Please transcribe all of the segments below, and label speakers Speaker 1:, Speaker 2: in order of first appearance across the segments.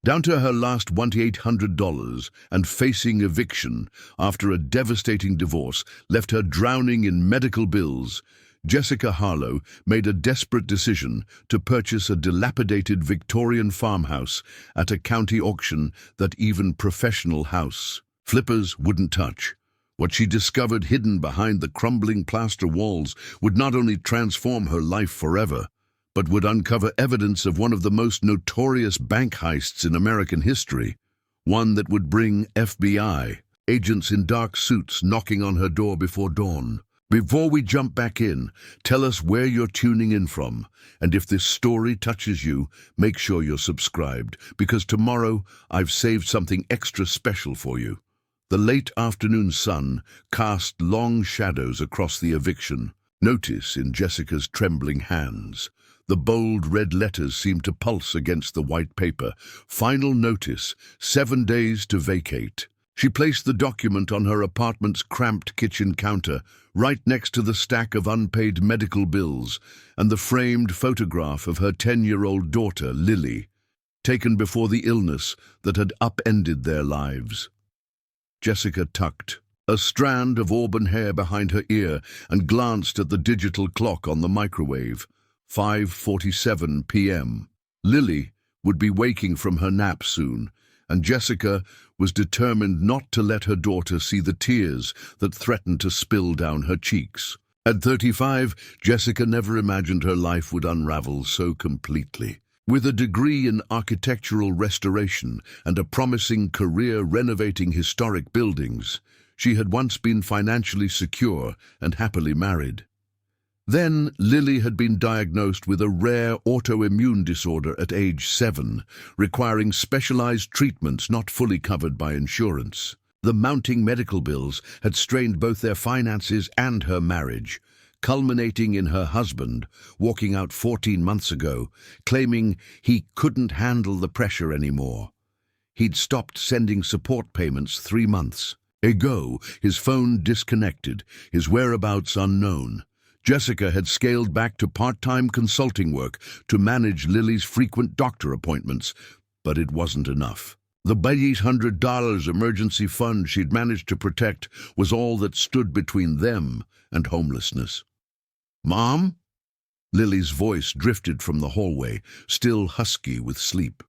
Speaker 1: Down to her last $1,800 and facing eviction after a devastating divorce left her drowning in medical bills, Jessica Harlow made a desperate decision to purchase a dilapidated Victorian farmhouse at a county auction that even professional house flippers wouldn't touch. What she discovered hidden behind the crumbling plaster walls would not only transform her life forever, but would uncover evidence of one of the most notorious bank heists in American history, one that would bring FBI agents in dark suits knocking on her door before dawn. Before we jump back in, tell us where you're tuning in from, and if this story touches you, make sure you're subscribed, because tomorrow I've saved something extra special for you. The late afternoon sun cast long shadows across the eviction. Notice in Jessica's trembling hands. The bold red letters seemed to pulse against the white paper. Final notice, 7 days to vacate. She placed the document on her apartment's cramped kitchen counter, right next to the stack of unpaid medical bills and the framed photograph of her 10-year-old daughter, Lily, taken before the illness that had upended their lives. Jessica tucked a strand of auburn hair behind her ear and glanced at the digital clock on the microwave. 5:47 p.m. Lily would be waking from her nap soon, and Jessica was determined not to let her daughter see the tears that threatened to spill down her cheeks. At 35, Jessica never imagined her life would unravel so completely. With a degree in architectural restoration and a promising career renovating historic buildings, she had once been financially secure and happily married. Then Lily had been diagnosed with a rare autoimmune disorder at age 7, requiring specialized treatments not fully covered by insurance. The mounting medical bills had strained both their finances and her marriage, culminating in her husband walking out 14 months ago, claiming he couldn't handle the pressure anymore. He'd stopped sending support payments 3 months ago, his phone disconnected, his whereabouts unknown. Jessica had scaled back to part-time consulting work to manage Lily's frequent doctor appointments, but it wasn't enough. The $800 emergency fund she'd managed to protect was all that stood between them and homelessness. "Mom?" Lily's voice drifted from the hallway, still husky with sleep.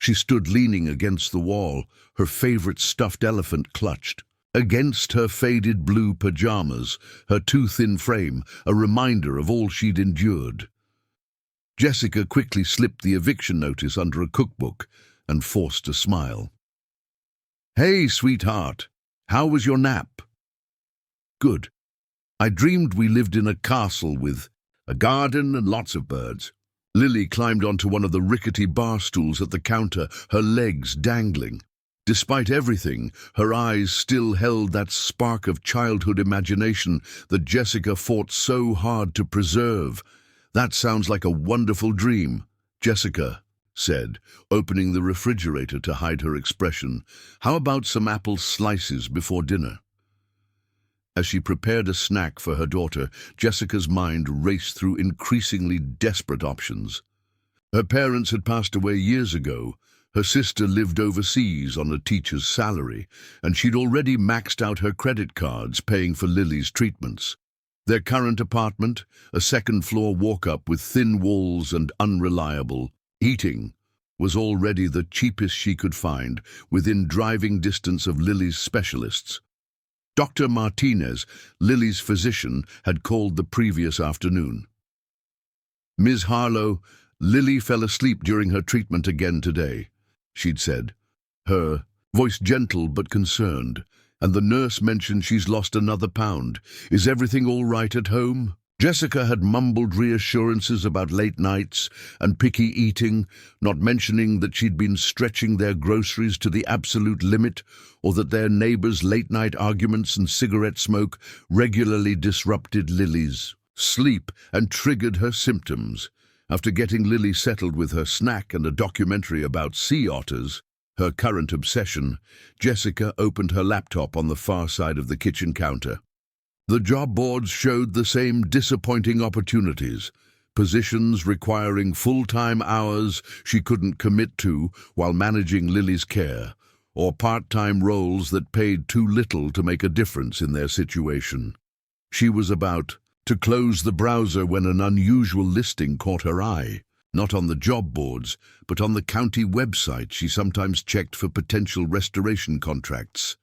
Speaker 1: She stood leaning against the wall, her favorite stuffed elephant clutched. Against her faded blue pajamas, her too thin frame, a reminder of all she'd endured. Jessica quickly slipped the eviction notice under a cookbook and forced a smile. "Hey, sweetheart, how was your nap?" "Good. I dreamed we lived in a castle with a garden and lots of birds." Lily climbed onto one of the rickety bar stools at the counter, her legs dangling. Despite everything, her eyes still held that spark of childhood imagination that Jessica fought so hard to preserve. "That sounds like a wonderful dream," Jessica said, opening the refrigerator to hide her expression. "How about some apple slices before dinner?" As she prepared a snack for her daughter, Jessica's mind raced through increasingly desperate options. Her parents had passed away years ago. Her sister lived overseas on a teacher's salary, and she'd already maxed out her credit cards paying for Lily's treatments. Their current apartment, a second-floor walk-up with thin walls and unreliable heating, was already the cheapest she could find, within driving distance of Lily's specialists. Dr. Martinez, Lily's physician, had called the previous afternoon. "Ms. Harlow, Lily fell asleep during her treatment again today," she'd said, her voice gentle but concerned, "and the nurse mentioned she's lost another pound. Is everything all right at home?" Jessica had mumbled reassurances about late nights and picky eating, not mentioning that she'd been stretching their groceries to the absolute limit, or that their neighbors' late-night arguments and cigarette smoke regularly disrupted Lily's sleep and triggered her symptoms. After getting Lily settled with her snack and a documentary about sea otters, her current obsession, Jessica opened her laptop on the far side of the kitchen counter. The job boards showed the same disappointing opportunities. positions requiring full-time hours she couldn't commit to while managing Lily's care, or part-time roles that paid too little to make a difference in their situation. She was about to close the browser when an unusual listing caught her eye. Not on the job boards, but on the county website she sometimes checked for potential restoration contracts.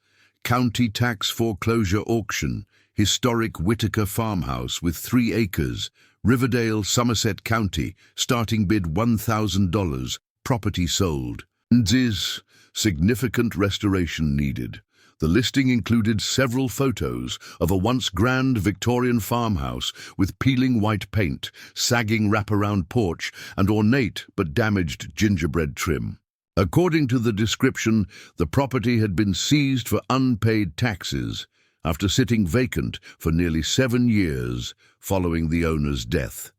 Speaker 1: County tax foreclosure auction, historic Whitaker farmhouse with 3 acres, Riverdale, Somerset County, starting bid $1,000, property sold. DAYS, significant restoration needed. The listing included several photos of a once grand Victorian farmhouse with peeling white paint, sagging wraparound porch, and ornate but damaged gingerbread trim. According to the description, the property had been seized for unpaid taxes after sitting vacant for nearly 7 years following the owner's death.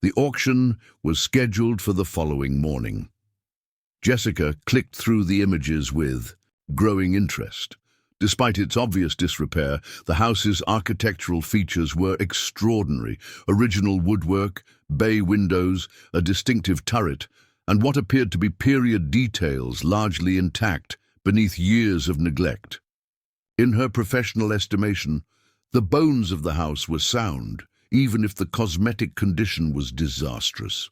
Speaker 1: The auction was scheduled for the following morning. Jessica clicked through the images with growing interest. Despite its obvious disrepair, the house's architectural features were extraordinary. Original woodwork, bay windows, a distinctive turret, and what appeared to be period details largely intact beneath years of neglect. In her professional estimation, the bones of the house were sound, even if the cosmetic condition was disastrous.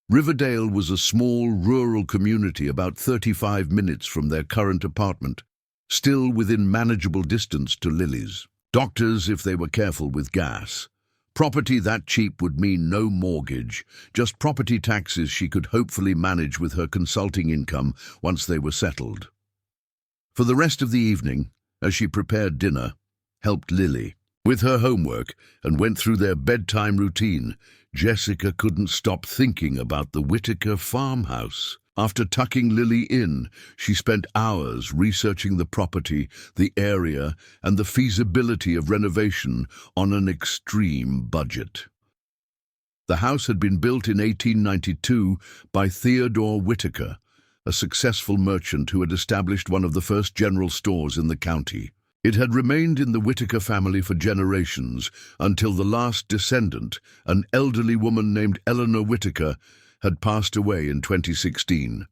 Speaker 1: Riverdale was a small rural community about 35 minutes from their current apartment, still within manageable distance to Lily's. Doctors if they were careful with gas. Property that cheap would mean no mortgage, just property taxes she could hopefully manage with her consulting income once they were settled. For the rest of the evening, as she prepared dinner, helped Lily with her homework and went through their bedtime routine, Jessica couldn't stop thinking about the Whitaker farmhouse. After tucking Lily in, she spent hours researching the property, the area, and the feasibility of renovation on an extreme budget. The house had been built in 1892 by Theodore Whitaker, a successful merchant who had established one of the first general stores in the county. It had remained in the Whitaker family for generations until the last descendant, an elderly woman named Eleanor Whitaker, had passed away in 2016.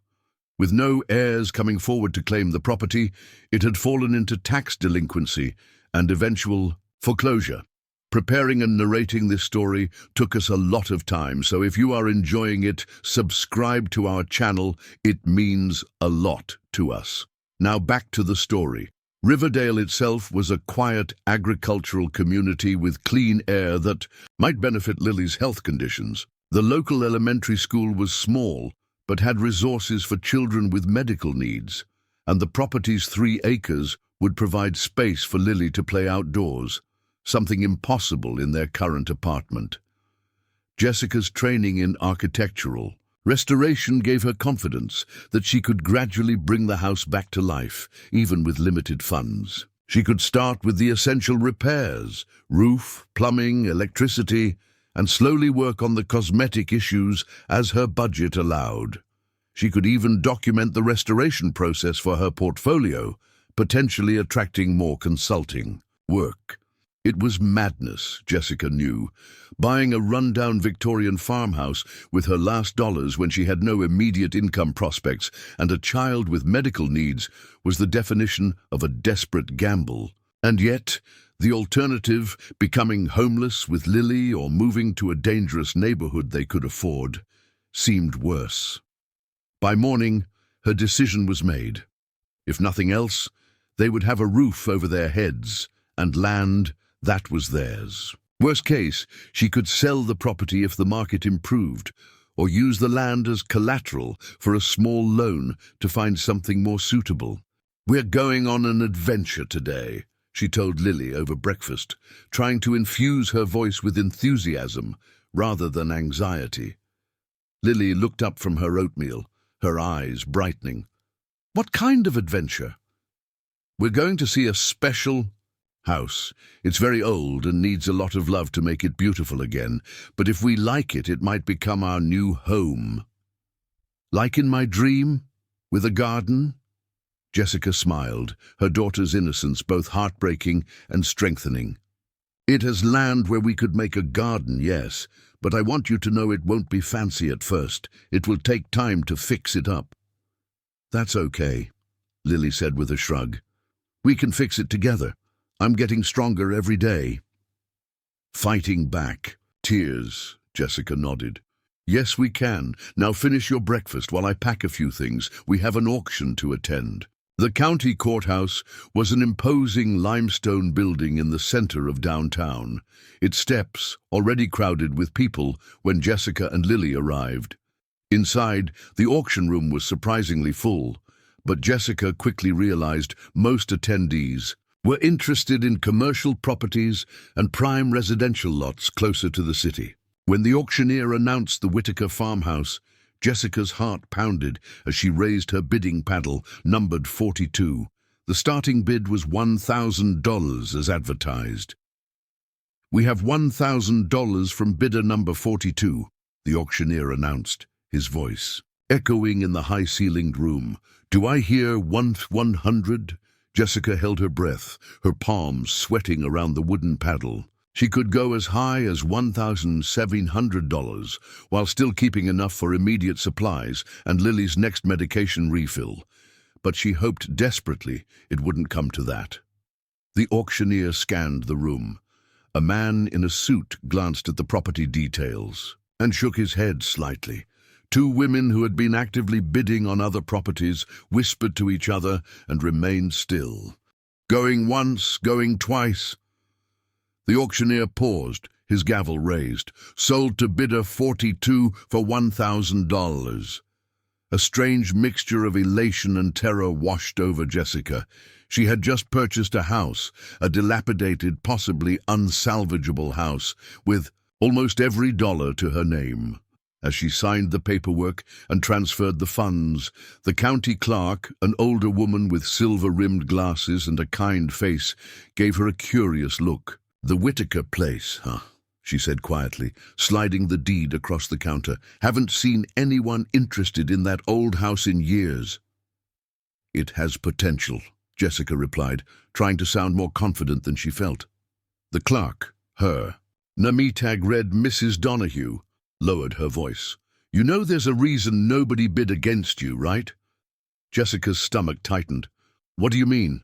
Speaker 1: With no heirs coming forward to claim the property, it had fallen into tax delinquency and eventual foreclosure. Preparing and narrating this story took us a lot of time, so if you are enjoying it, subscribe to our channel. It means a lot to us. Now back to the story. Riverdale itself was a quiet agricultural community with clean air that might benefit Lily's health conditions. The local elementary school was small, but had resources for children with medical needs, and the property's 3 acres would provide space for Lily to play outdoors, something impossible in their current apartment. Jessica's training in architectural restoration gave her confidence that she could gradually bring the house back to life, even with limited funds. She could start with the essential repairs, roof, plumbing, electricity, and slowly work on the cosmetic issues as her budget allowed. She could even document the restoration process for her portfolio, potentially attracting more consulting work. It was madness, Jessica knew. Buying a rundown Victorian farmhouse with her last dollars when she had no immediate income prospects and a child with medical needs was the definition of a desperate gamble. And yet, the alternative, becoming homeless with Lily or moving to a dangerous neighborhood they could afford, seemed worse. By morning, her decision was made. If nothing else, they would have a roof over their heads and land that was theirs. Worst case, she could sell the property if the market improved, or use the land as collateral for a small loan to find something more suitable. "We're going on an adventure today," she told Lily over breakfast, trying to infuse her voice with enthusiasm rather than anxiety. Lily looked up from her oatmeal, her eyes brightening. "What kind of adventure?" "We're going to see a special house. It's very old and needs a lot of love to make it beautiful again, but if we like it, it might become our new home." "Like in my dream? With a garden?" Jessica smiled, her daughter's innocence both heartbreaking and strengthening. It has land where we could make a garden, yes, but I want you to know it won't be fancy at first. It will take time to fix it up." "That's okay," Lily said with a shrug. "We can fix it together. I'm getting stronger every day." Fighting back. Tears. Jessica nodded. "Yes, we can. Now finish your breakfast while I pack a few things. We have an auction to attend." The county courthouse was an imposing limestone building in the center of downtown, its steps already crowded with people when Jessica and Lily arrived. Inside, the auction room was surprisingly full, but Jessica quickly realized most attendees were interested in commercial properties and prime residential lots closer to the city. When the auctioneer announced the Whitaker farmhouse, Jessica's heart pounded as she raised her bidding paddle, numbered 42. The starting bid was $1,000 as advertised. "We have $1,000 from bidder number 42, the auctioneer announced, his voice echoing in the high-ceilinged room. "Do I hear 100? Jessica held her breath, her palms sweating around the wooden paddle. She could go as high as $1,700, while still keeping enough for immediate supplies and Lily's next medication refill. But she hoped desperately it wouldn't come to that. The auctioneer scanned the room. A man in a suit glanced at the property details and shook his head slightly. Two women who had been actively bidding on other properties whispered to each other and remained still. "Going once, going twice." The auctioneer paused, his gavel raised. "Sold to bidder 42 for $1,000. A strange mixture of elation and terror washed over Jessica. She had just purchased a house, a dilapidated, possibly unsalvageable house, with almost every dollar to her name. As she signed the paperwork and transferred the funds, the county clerk, an older woman with silver-rimmed glasses and a kind face, gave her a curious look. "The Whitaker place, huh?" she said quietly, sliding the deed across the counter. "Haven't seen anyone interested in that old house in years." "It has potential," Jessica replied, trying to sound more confident than she felt. The clerk, her, Namitag read Mrs. Donahue, lowered her voice. "You know there's a reason nobody bid against you, right?" Jessica's stomach tightened. "What do you mean?"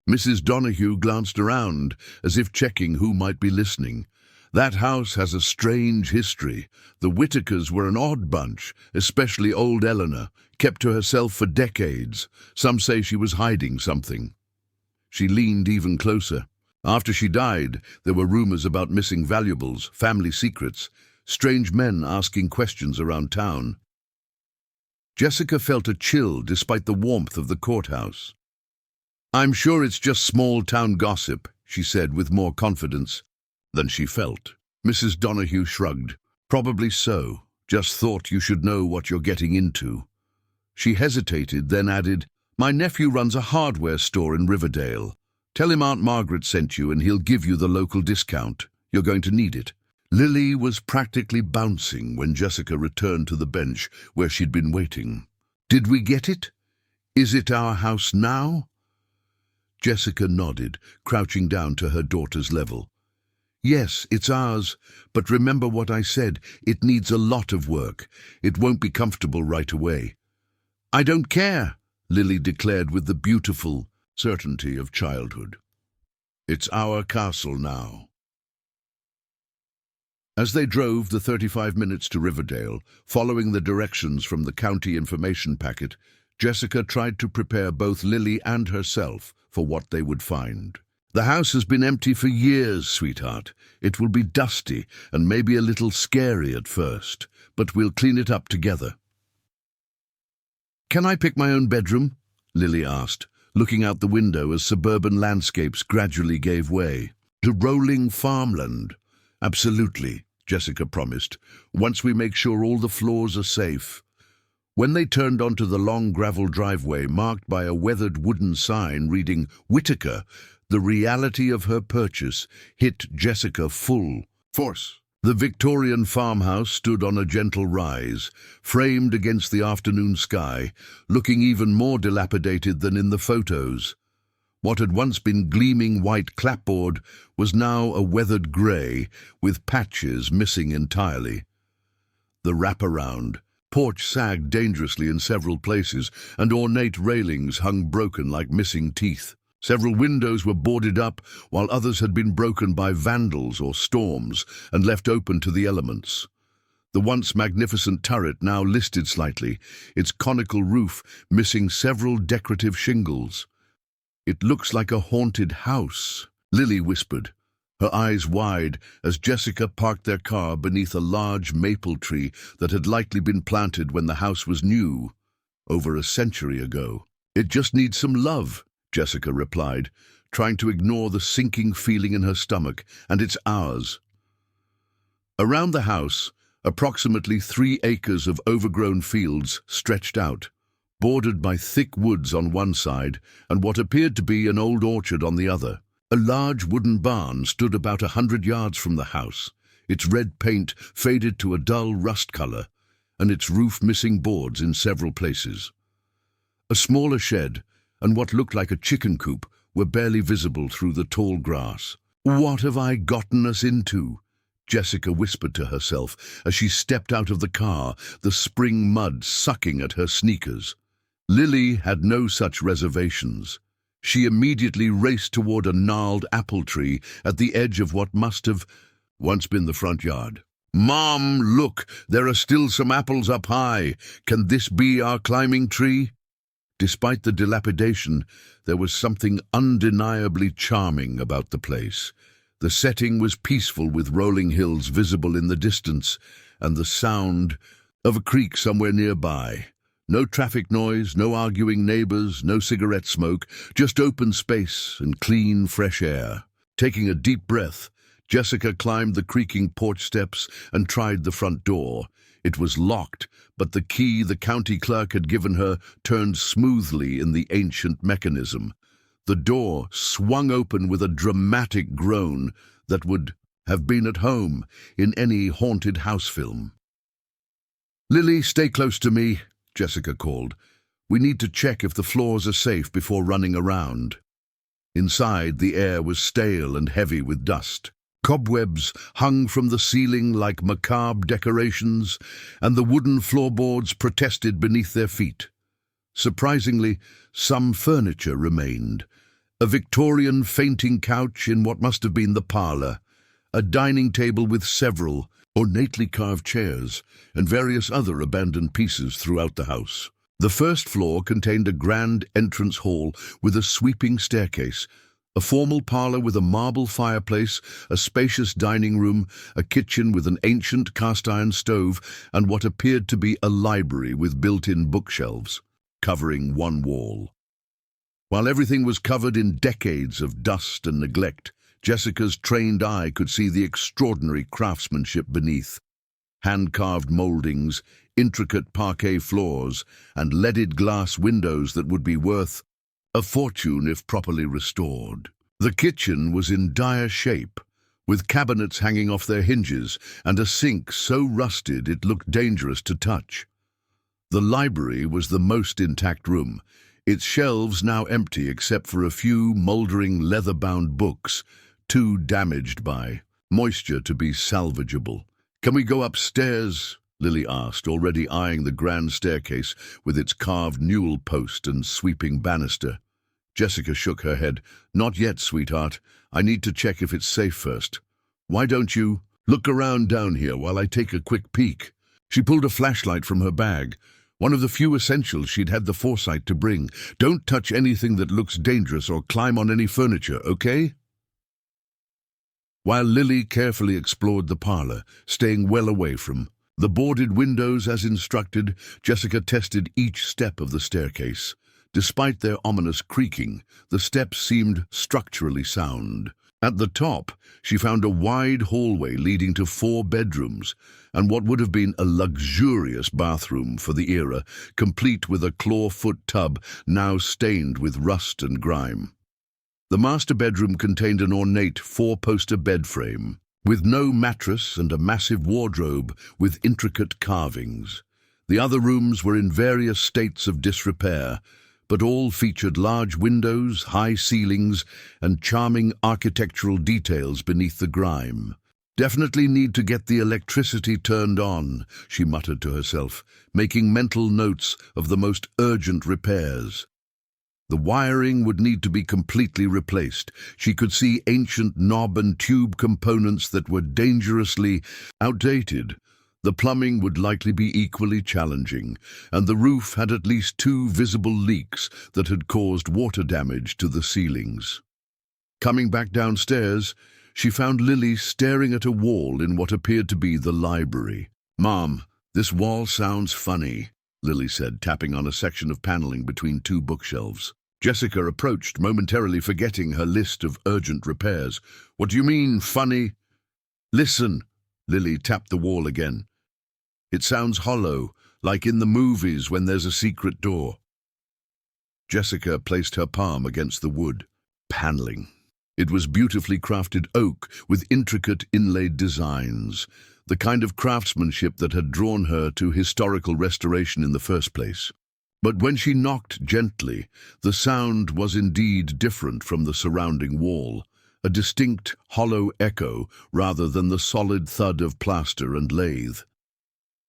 Speaker 1: Mrs. Donahue glanced around, as if checking who might be listening. "That house has a strange history. The Whitakers were an odd bunch, especially old Eleanor, kept to herself for decades. Some say she was hiding something." She leaned even closer. "After she died, there were rumors about missing valuables, family secrets, strange men asking questions around town." Jessica felt a chill despite the warmth of the courthouse. "I'm sure it's just small-town gossip," she said with more confidence than she felt. Mrs. Donahue shrugged. "Probably so. Just thought you should know what you're getting into." She hesitated, then added, "My nephew runs a hardware store in Riverdale. Tell him Aunt Margaret sent you and he'll give you the local discount. You're going to need it." Lily was practically bouncing when Jessica returned to the bench where she'd been waiting. "Did we get it? Is it our house now?" Jessica nodded, crouching down to her daughter's level. "Yes, it's ours, but remember what I said, it needs a lot of work. It won't be comfortable right away." "I don't care," Lily declared with the beautiful certainty of childhood. "It's our castle now." As they drove the 35 minutes to Riverdale, following the directions from the county information packet, Jessica tried to prepare both Lily and herself for what they would find. "The house has been empty for years, sweetheart. It will be dusty and maybe a little scary at first, but we'll clean it up together." "Can I pick my own bedroom?" Lily asked, looking out the window as suburban landscapes gradually gave way to rolling farmland. "Absolutely," Jessica promised, "once we make sure all the floors are safe." When they turned onto the long gravel driveway marked by a weathered wooden sign reading Whitaker, the reality of her purchase hit Jessica full force. The Victorian farmhouse stood on a gentle rise, framed against the afternoon sky, looking even more dilapidated than in the photos. What had once been gleaming white clapboard was now a weathered grey, with patches missing entirely. The wraparound porch sagged dangerously in several places, and ornate railings hung broken like missing teeth. Several windows were boarded up, while others had been broken by vandals or storms and left open to the elements. The once magnificent turret now listed slightly, its conical roof missing several decorative shingles. "It looks like a haunted house," Lily whispered, her eyes wide as Jessica parked their car beneath a large maple tree that had likely been planted when the house was new, over a century ago. "It just needs some love," Jessica replied, trying to ignore the sinking feeling in her stomach, "and it's ours." Around the house, approximately 3 acres of overgrown fields stretched out, bordered by thick woods on one side and what appeared to be an old orchard on the other. A large wooden barn stood about 100 yards from the house, its red paint faded to a dull rust color, and its roof missing boards in several places. A smaller shed and what looked like a chicken coop were barely visible through the tall grass. "What have I gotten us into?" Jessica whispered to herself as she stepped out of the car, the spring mud sucking at her sneakers. Lily had no such reservations. She immediately raced toward a gnarled apple tree at the edge of what must have once been the front yard. "Mom, look, there are still some apples up high. Can this be our climbing tree?" Despite the dilapidation, there was something undeniably charming about the place. The setting was peaceful, with rolling hills visible in the distance and the sound of a creek somewhere nearby. No traffic noise, no arguing neighbors, no cigarette smoke, just open space and clean, fresh air. Taking a deep breath, Jessica climbed the creaking porch steps and tried the front door. It was locked, but the key the county clerk had given her turned smoothly in the ancient mechanism. The door swung open with a dramatic groan that would have been at home in any haunted house film. "Lily, stay close to me," Jessica called. "We need to check if the floors are safe before running around." Inside, the air was stale and heavy with dust. Cobwebs hung from the ceiling like macabre decorations, and the wooden floorboards protested beneath their feet. Surprisingly, some furniture remained. A Victorian fainting couch in what must have been the parlor, a dining table with several ornately carved chairs, and various other abandoned pieces throughout the house. The first floor contained a grand entrance hall with a sweeping staircase, a formal parlor with a marble fireplace, a spacious dining room, a kitchen with an ancient cast-iron stove, and what appeared to be a library with built-in bookshelves, covering one wall. While everything was covered in decades of dust and neglect, Jessica's trained eye could see the extraordinary craftsmanship beneath. Hand-carved moldings, intricate parquet floors, and leaded glass windows that would be worth a fortune if properly restored. The kitchen was in dire shape, with cabinets hanging off their hinges and a sink so rusted it looked dangerous to touch. The library was the most intact room, its shelves now empty except for a few mouldering leather-bound books, too damaged by moisture to be salvageable. "Can we go upstairs?" Lily asked, already eyeing the grand staircase with its carved newel post and sweeping banister. Jessica shook her head. "Not yet, sweetheart. I need to check if it's safe first. Why don't you look around down here while I take a quick peek?" She pulled a flashlight from her bag, one of the few essentials she'd had the foresight to bring. "Don't touch anything that looks dangerous or climb on any furniture, okay?" While Lily carefully explored the parlor, staying well away from the boarded windows as instructed, Jessica tested each step of the staircase. Despite their ominous creaking, the steps seemed structurally sound. At the top, she found a wide hallway leading to 4 bedrooms and what would have been a luxurious bathroom for the era, complete with a clawfoot tub now stained with rust and grime. The master bedroom contained an ornate 4-poster bed frame, with no mattress and a massive wardrobe with intricate carvings. The other rooms were in various states of disrepair, but all featured large windows, high ceilings, and charming architectural details beneath the grime. "Definitely need to get the electricity turned on," she muttered to herself, making mental notes of the most urgent repairs. The wiring would need to be completely replaced. She could see ancient knob and tube components that were dangerously outdated. The plumbing would likely be equally challenging, and the roof had at least 2 visible leaks that had caused water damage to the ceilings. Coming back downstairs, she found Lily staring at a wall in what appeared to be the library. "Mom, this wall sounds funny," Lily said, tapping on a section of paneling between 2 bookshelves. Jessica approached, momentarily forgetting her list of urgent repairs. "What do you mean, funny?" "Listen." Lily tapped the wall again. "It sounds hollow, like in the movies when there's a secret door." Jessica placed her palm against the wood. Paneling. It was beautifully crafted oak with intricate inlaid designs, the kind of craftsmanship that had drawn her to historical restoration in the first place. But when she knocked gently, the sound was indeed different from the surrounding wall, a distinct, hollow echo rather than the solid thud of plaster and lathe.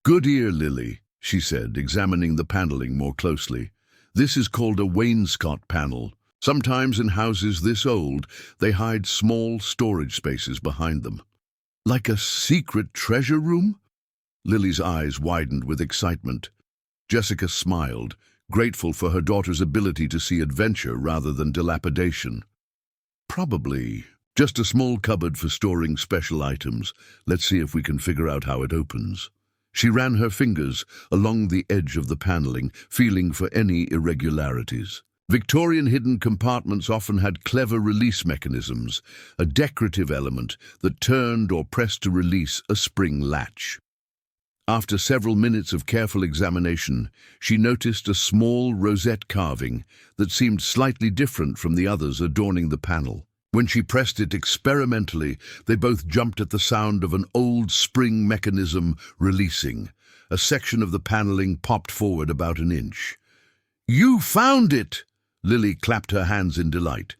Speaker 1: "Good ear, Lily," she said, examining the paneling more closely. "This is called a wainscot panel. Sometimes in houses this old, they hide small storage spaces behind them." "Like a secret treasure room?" Lily's eyes widened with excitement. Jessica smiled, grateful for her daughter's ability to see adventure rather than dilapidation. "Probably. Just a small cupboard for storing special items. Let's see if we can figure out how it opens." She ran her fingers along the edge of the paneling, feeling for any irregularities. Victorian hidden compartments often had clever release mechanisms, a decorative element that turned or pressed to release a spring latch. After several minutes of careful examination, she noticed a small rosette carving that seemed slightly different from the others adorning the panel. When she pressed it experimentally, they both jumped at the sound of an old spring mechanism releasing. A section of the paneling popped forward about an inch. "You found it!" Lily clapped her hands in delight.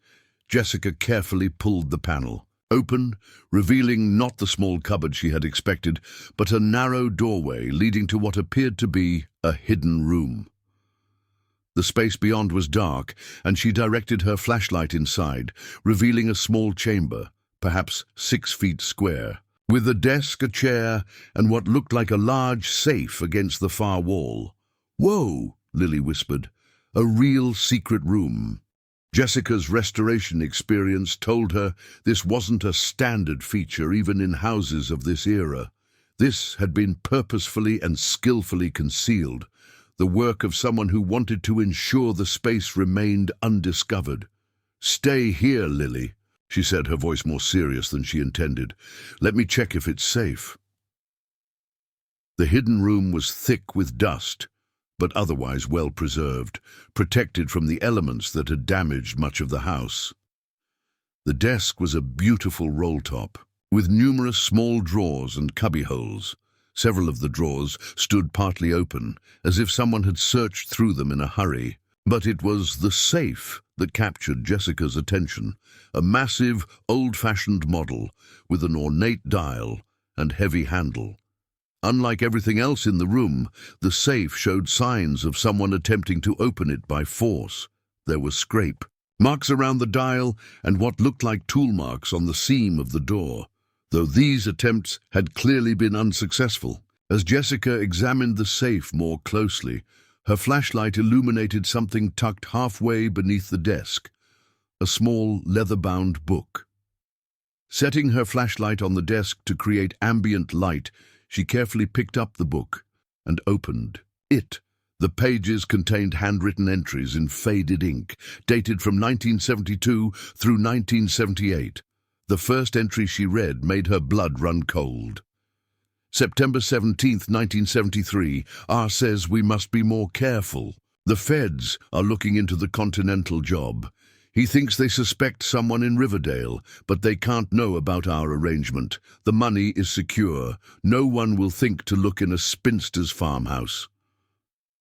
Speaker 1: Jessica carefully pulled the panel open, revealing not the small cupboard she had expected, but a narrow doorway leading to what appeared to be a hidden room. The space beyond was dark, and she directed her flashlight inside, revealing a small chamber, perhaps 6 feet square, with a desk, a chair, and what looked like a large safe against the far wall. "Whoa," Lily whispered, "a real secret room." Jessica's restoration experience told her this wasn't a standard feature even in houses of this era. This had been purposefully and skillfully concealed, the work of someone who wanted to ensure the space remained undiscovered. "Stay here, Lily," she said, her voice more serious than she intended. "Let me check if it's safe." The hidden room was thick with dust, but otherwise well preserved, protected from the elements that had damaged much of the house. The desk was a beautiful roll-top, with numerous small drawers and cubbyholes. Several of the drawers stood partly open, as if someone had searched through them in a hurry. But it was the safe that captured Jessica's attention, a massive, old-fashioned model with an ornate dial and heavy handle. Unlike everything else in the room, the safe showed signs of someone attempting to open it by force. There were scrape marks around the dial and what looked like tool marks on the seam of the door, though these attempts had clearly been unsuccessful. As Jessica examined the safe more closely, her flashlight illuminated something tucked halfway beneath the desk, a small leather-bound book. Setting her flashlight on the desk to create ambient light, she carefully picked up the book and opened it. The pages contained handwritten entries in faded ink, dated from 1972 through 1978. The first entry she read made her blood run cold. September 17th, 1973, R says we must be more careful. The feds are looking into the Continental job. He thinks they suspect someone in Riverdale, but they can't know about our arrangement. The money is secure. No one will think to look in a spinster's farmhouse.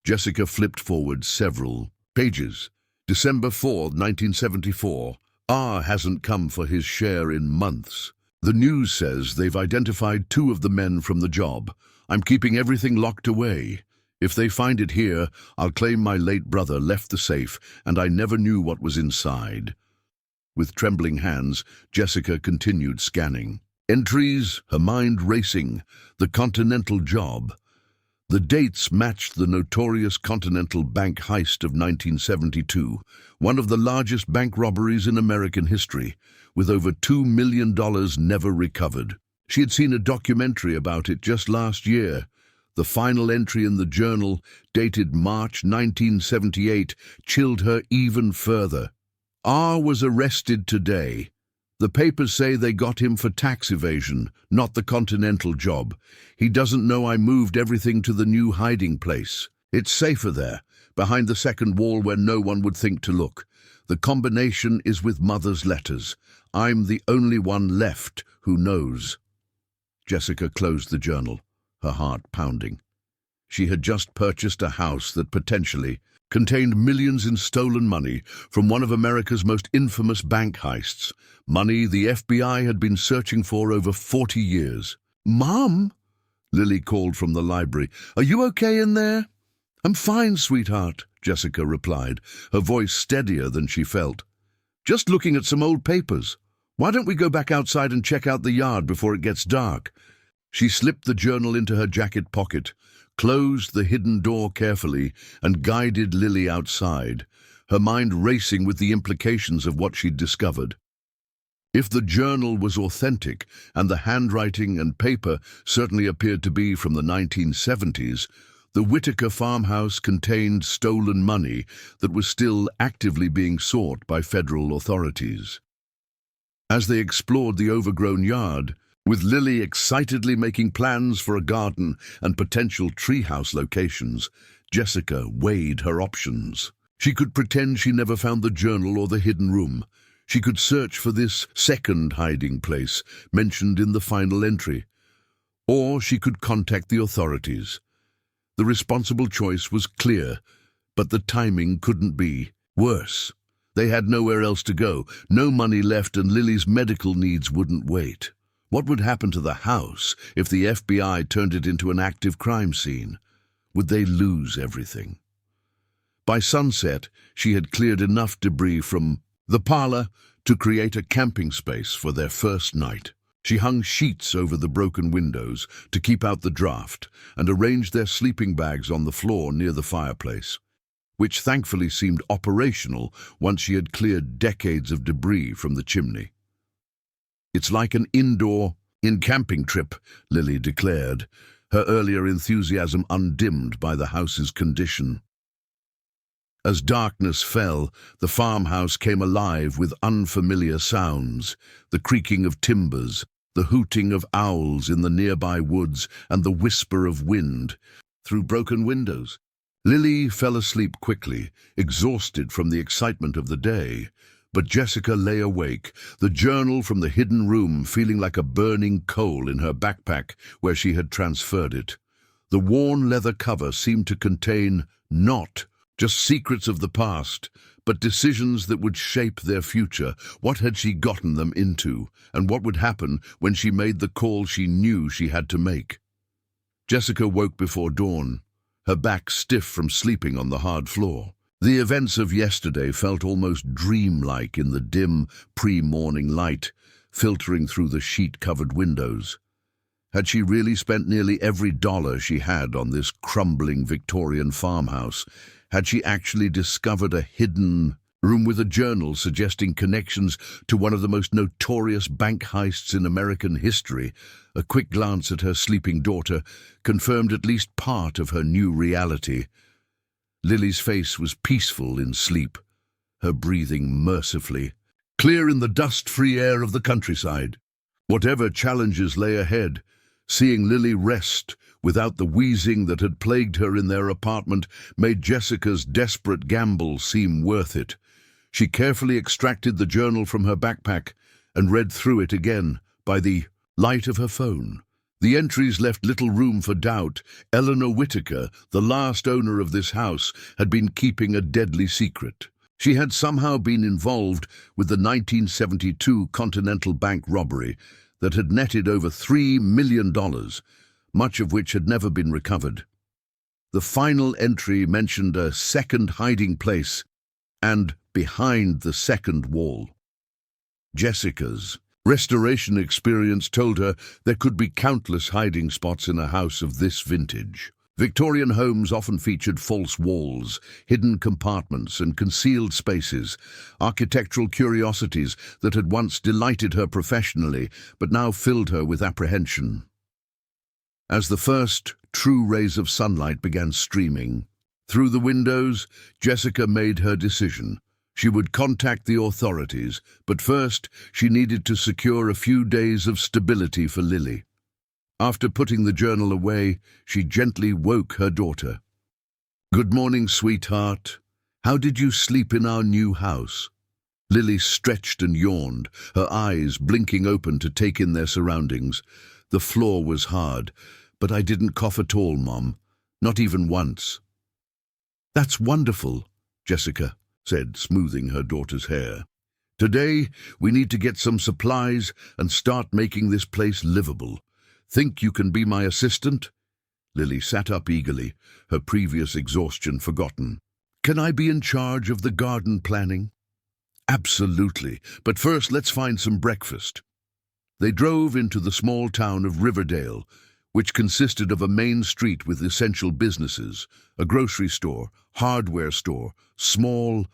Speaker 1: Jessica flipped forward several Pages. December 4, 1974. R hasn't come for his share in months. The news says they've identified 2 of the men from the job. I'm keeping everything locked away. If they find it here, I'll claim my late brother left the safe and I never knew what was inside. With trembling hands, Jessica continued scanning. Entries, her mind racing. The Continental job. The dates matched the notorious Continental Bank heist of 1972, one of the largest bank robberies in American history, with over $2 million never recovered. She had seen a documentary about it just last year. The final entry in the journal, dated March 1978, chilled her even further. R was arrested today. The papers say they got him for tax evasion, not the Continental job. He doesn't know I moved everything to the new hiding place. It's safer there, behind the second wall where no one would think to look. The combination is with Mother's letters. I'm the only one left who knows. Jessica closed the journal, her heart pounding. She had just purchased a house that potentially contained millions in stolen money from one of America's most infamous bank heists, money the FBI had been searching for over 40 years. "Mom?" Lily called from the library. "Are you okay in there?" "I'm fine, sweetheart," Jessica replied, her voice steadier than she felt. "Just looking at some old papers. Why don't we go back outside and check out the yard before it gets dark?" She slipped the journal into her jacket pocket, closed the hidden door carefully, and guided Lily outside, her mind racing with the implications of what she'd discovered. If the journal was authentic, and the handwriting and paper certainly appeared to be from the 1970s, the Whitaker farmhouse contained stolen money that was still actively being sought by federal authorities. As they explored the overgrown yard, with Lily excitedly making plans for a garden and potential treehouse locations, Jessica weighed her options. She could pretend she never found the journal or the hidden room. She could search for this second hiding place mentioned in the final entry. Or she could contact the authorities. The responsible choice was clear, but the timing couldn't be worse. They had nowhere else to go, no money left, and Lily's medical needs wouldn't wait. What would happen to the house if the FBI turned it into an active crime scene? Would they lose everything? By sunset, she had cleared enough debris from the parlor to create a camping space for their first night. She hung sheets over the broken windows to keep out the draft and arranged their sleeping bags on the floor near the fireplace, which thankfully seemed operational once she had cleared decades of debris from the chimney. "It's like an indoor camping trip," Lily declared, her earlier enthusiasm undimmed by the house's condition. As darkness fell, the farmhouse came alive with unfamiliar sounds, the creaking of timbers, the hooting of owls in the nearby woods, and the whisper of wind through broken windows. Lily fell asleep quickly, exhausted from the excitement of the day. But Jessica lay awake, the journal from the hidden room feeling like a burning coal in her backpack where she had transferred it. The worn leather cover seemed to contain not just secrets of the past, but decisions that would shape their future. What had she gotten them into, and what would happen when she made the call she knew she had to make? Jessica woke before dawn, her back stiff from sleeping on the hard floor. The events of yesterday felt almost dreamlike in the dim, pre-morning light, filtering through the sheet-covered windows. Had she really spent nearly every dollar she had on this crumbling Victorian farmhouse? Had she actually discovered a hidden room with a journal suggesting connections to one of the most notorious bank heists in American history? A quick glance at her sleeping daughter confirmed at least part of her new reality. Lily's face was peaceful in sleep, her breathing mercifully, clear in the dust-free air of the countryside. Whatever challenges lay ahead, seeing Lily rest without the wheezing that had plagued her in their apartment made Jessica's desperate gamble seem worth it. She carefully extracted the journal from her backpack and read through it again by the light of her phone. The entries left little room for doubt. Eleanor Whittaker, the last owner of this house, had been keeping a deadly secret. She had somehow been involved with the 1972 Continental Bank robbery that had netted over $3 million, much of which had never been recovered. The final entry mentioned a second hiding place and behind the second wall. Jessica's restoration experience told her there could be countless hiding spots in a house of this vintage. Victorian homes often featured false walls, hidden compartments, and concealed spaces, architectural curiosities that had once delighted her professionally but now filled her with apprehension. As the first true rays of sunlight began streaming through the windows, Jessica made her decision. She would contact the authorities, but first she needed to secure a few days of stability for Lily. After putting the journal away, she gently woke her daughter. "Good morning, sweetheart. How did you sleep in our new house?" Lily stretched and yawned, her eyes blinking open to take in their surroundings. "The floor was hard, but I didn't cough at all, Mom. Not even once." "That's wonderful," Jessica said, smoothing her daughter's hair. "Today, we need to get some supplies and start making this place livable. Think you can be my assistant?" Lily sat up eagerly, her previous exhaustion forgotten. "Can I be in charge of the garden planning?" "Absolutely, but first let's find some breakfast." They drove into the small town of Riverdale, which consisted of a main street with essential businesses, a grocery store, hardware store, small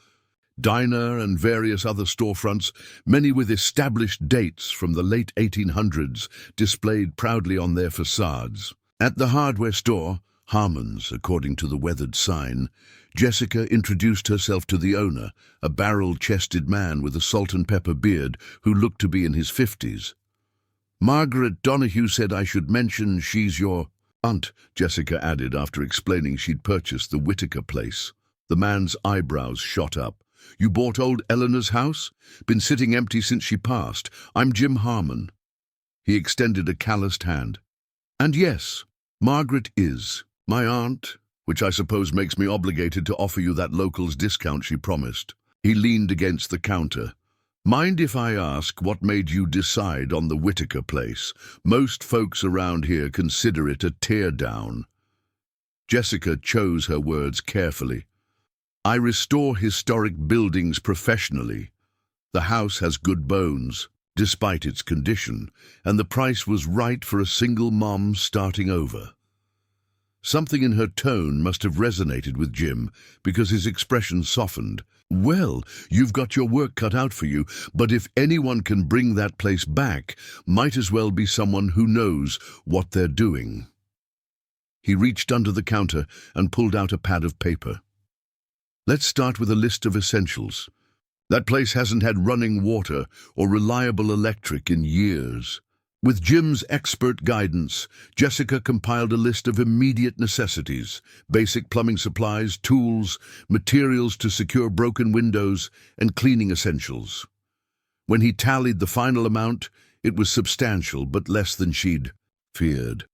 Speaker 1: diner and various other storefronts, many with established dates from the late 1800s displayed proudly on their facades. At the hardware store, Harmon's, according to the weathered sign, Jessica introduced herself to the owner, a barrel-chested man with a salt and pepper beard who looked to be in his 50s. "Margaret Donahue said I should mention she's your aunt," Jessica added after explaining she'd purchased the Whittaker place. The man's eyebrows shot up. "You bought old Eleanor's house? Been sitting empty since she passed. I'm Jim Harmon." He extended a calloused hand. "And yes, Margaret is my aunt, which I suppose makes me obligated to offer you that local's discount she promised." He leaned against the counter. "Mind if I ask what made you decide on the Whittaker place? Most folks around here consider it a tear-down." Jessica chose her words carefully. "I restore historic buildings professionally. The house has good bones, despite its condition, and the price was right for a single mom starting over." Something in her tone must have resonated with Jim, because his expression softened. "Well, you've got your work cut out for you, but if anyone can bring that place back, might as well be someone who knows what they're doing." He reached under the counter and pulled out a pad of paper. "Let's start with a list of essentials. That place hasn't had running water or reliable electric in years." With Jim's expert guidance, Jessica compiled a list of immediate necessities: basic plumbing supplies, tools, materials to secure broken windows, and cleaning essentials. When he tallied the final amount, it was substantial, but less than she'd feared.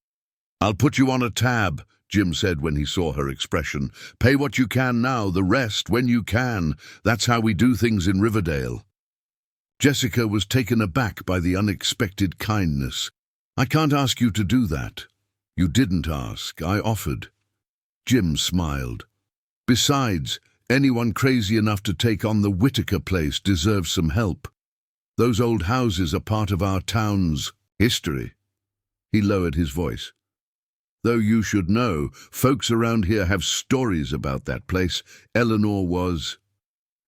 Speaker 1: "I'll put you on a tab," Jim said when he saw her expression. "Pay what you can now, the rest when you can. That's how we do things in Riverdale." Jessica was taken aback by the unexpected kindness. "I can't ask you to do that." "You didn't ask, I offered." Jim smiled. "Besides, anyone crazy enough to take on the Whittaker place deserves some help. Those old houses are part of our town's history." He lowered his voice. "Though you should know, folks around here have stories about that place. Eleanor was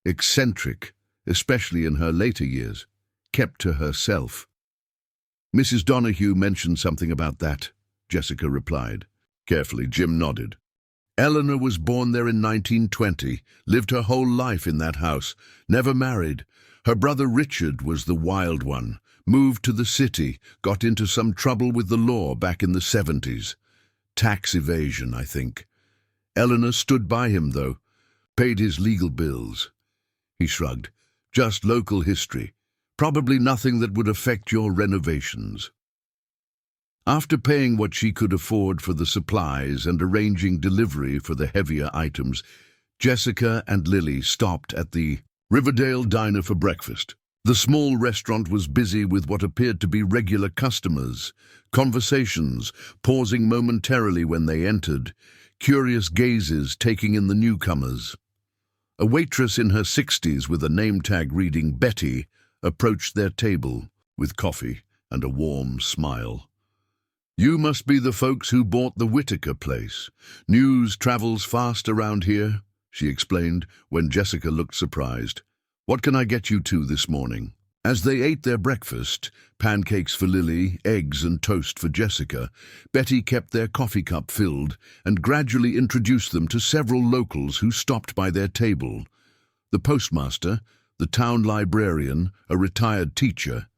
Speaker 1: eccentric, especially in her later years, kept to herself." "Mrs. Donahue mentioned something about that," Jessica replied. Carefully, Jim nodded. "Eleanor was born there in 1920, lived her whole life in that house, never married. Her brother Richard was the wild one, moved to the city, got into some trouble with the law back in the 70s. Tax evasion, I think. Eleanor stood by him, though, paid his legal bills." He shrugged. "Just local history. Probably nothing that would affect your renovations." After paying what she could afford for the supplies and arranging delivery for the heavier items, Jessica and Lily stopped at the Riverdale diner for breakfast. The small restaurant was busy with what appeared to be regular customers, conversations pausing momentarily when they entered, curious gazes taking in the newcomers. A waitress in her 60s with a name tag reading Betty approached their table with coffee and a warm smile. "You must be the folks who bought the Whitaker place. News travels fast around here," she explained when Jessica looked surprised. "What can I get you two this morning?" As they ate their breakfast, pancakes for Lily, eggs and toast for Jessica, Betty kept their coffee cup filled and gradually introduced them to several locals who stopped by their table. The postmaster, the town librarian, a retired teacher,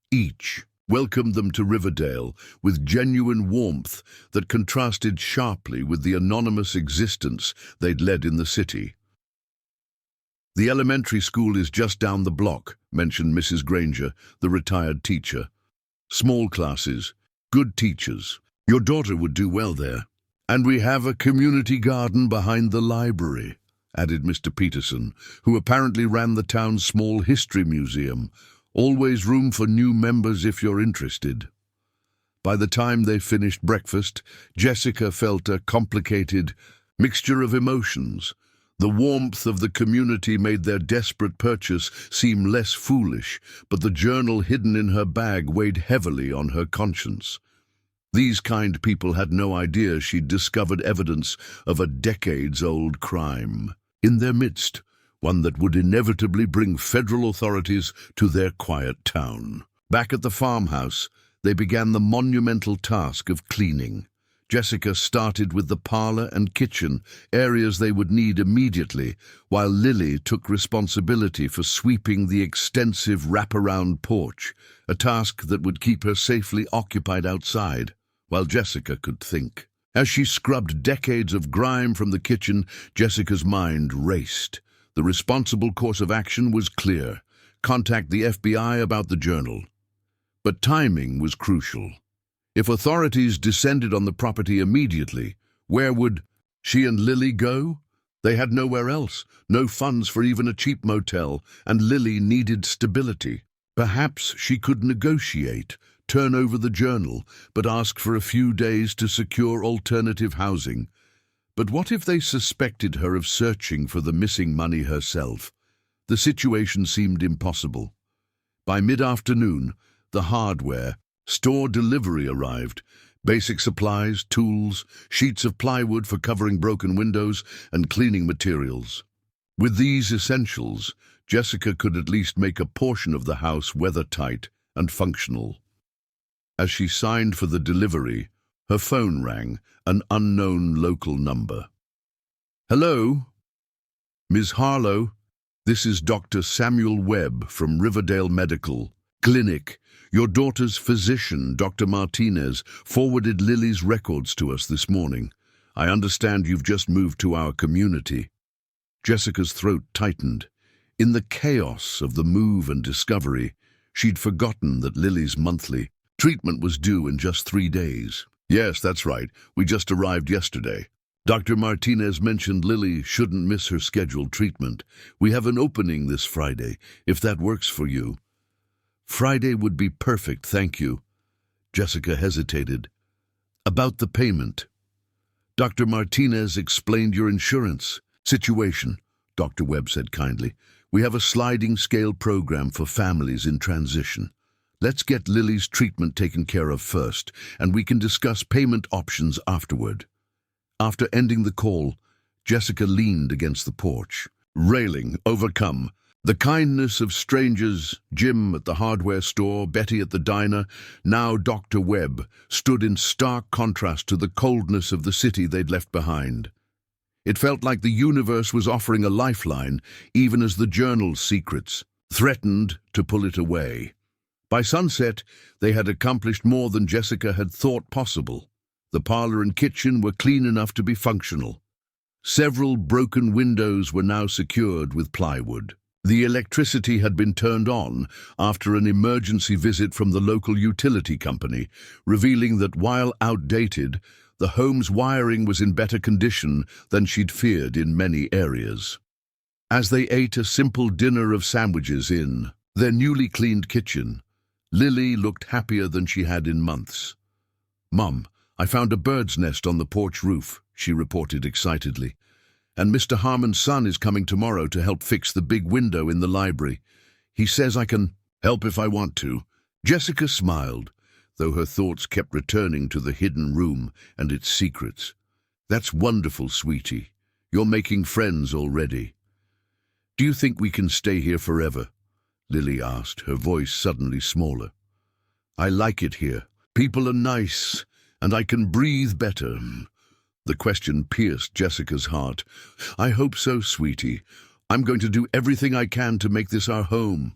Speaker 1: each welcomed them to Riverdale with genuine warmth that contrasted sharply with the anonymous existence they'd led in the city. "The elementary school is just down the block," mentioned Mrs. Granger, the retired teacher. "Small classes, good teachers. Your daughter would do well there. And we have a community garden behind the library," added Mr. Peterson, who apparently ran the town's small history museum. "Always room for new members if you're interested." By the time they finished breakfast, Jessica felt a complicated mixture of emotions. The warmth of the community made their desperate purchase seem less foolish, but the journal hidden in her bag weighed heavily on her conscience. These kind people had no idea she'd discovered evidence of a decades-old crime in their midst, one that would inevitably bring federal authorities to their quiet town. Back at the farmhouse, they began the monumental task of cleaning. Jessica started with the parlor and kitchen, areas they would need immediately, while Lily took responsibility for sweeping the extensive wraparound porch, a task that would keep her safely occupied outside, while Jessica could think. As she scrubbed decades of grime from the kitchen, Jessica's mind raced. The responsible course of action was clear: contact the FBI about the journal. But timing was crucial. If authorities descended on the property immediately, where would she and Lily go? They had nowhere else, no funds for even a cheap motel, and Lily needed stability. Perhaps she could negotiate, turn over the journal, but ask for a few days to secure alternative housing. But what if they suspected her of searching for the missing money herself? The situation seemed impossible. By mid-afternoon, the hardware store delivery arrived. Basic supplies, tools, sheets of plywood for covering broken windows, and cleaning materials. With these essentials, Jessica could at least make a portion of the house weather-tight and functional. As she signed for the delivery, her phone rang, an unknown local number. "Hello? Ms. Harlow, this is Dr. Samuel Webb from Riverdale Medical Clinic. Your daughter's physician, Dr. Martinez, forwarded Lily's records to us this morning. I understand you've just moved to our community." Jessica's throat tightened. In the chaos of the move and discovery, she'd forgotten that Lily's monthly treatment was due in just 3 days. "Yes, that's right. We just arrived yesterday. Dr. Martinez mentioned Lily shouldn't miss her scheduled treatment. We have an opening this Friday, if that works for you." "Friday would be perfect, thank you." Jessica hesitated. "About the payment." "Dr. Martinez explained your insurance situation," Dr. Webb said kindly. "We have a sliding scale program for families in transition. Let's get Lily's treatment taken care of first, and we can discuss payment options afterward." After ending the call, Jessica leaned against the porch, railing, overcome. The kindness of strangers, Jim at the hardware store, Betty at the diner, now Dr. Webb, stood in stark contrast to the coldness of the city they'd left behind. It felt like the universe was offering a lifeline, even as the journal's secrets threatened to pull it away. By sunset, they had accomplished more than Jessica had thought possible. The parlor and kitchen were clean enough to be functional. Several broken windows were now secured with plywood. The electricity had been turned on after an emergency visit from the local utility company, revealing that while outdated, the home's wiring was in better condition than she'd feared in many areas. As they ate a simple dinner of sandwiches in their newly cleaned kitchen, Lily looked happier than she had in months. "Mum, I found a bird's nest on the porch roof," she reported excitedly. "And Mr. Harmon's son is coming tomorrow to help fix the big window in the library. He says I can help if I want to." Jessica smiled, though her thoughts kept returning to the hidden room and its secrets. "That's wonderful, sweetie. You're making friends already." "Do you think we can stay here forever?" Lily asked, her voice suddenly smaller. "I like it here. People are nice, and I can breathe better." The question pierced Jessica's heart. "I hope so, sweetie. I'm going to do everything I can to make this our home."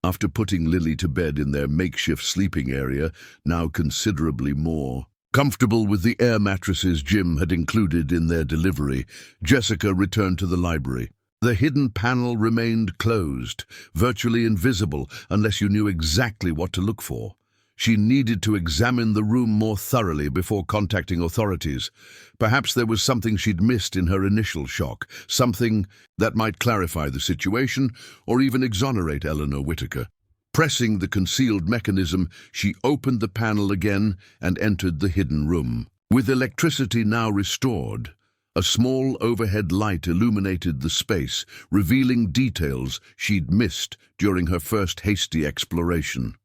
Speaker 1: After putting Lily to bed in their makeshift sleeping area, now considerably more comfortable with the air mattresses Jim had included in their delivery, Jessica returned to the library. The hidden panel remained closed, virtually invisible unless you knew exactly what to look for. She needed to examine the room more thoroughly before contacting authorities. Perhaps there was something she'd missed in her initial shock, something that might clarify the situation or even exonerate Eleanor Whittaker. Pressing the concealed mechanism, she opened the panel again and entered the hidden room. With electricity now restored, a small overhead light illuminated the space, revealing details she'd missed during her first hasty exploration.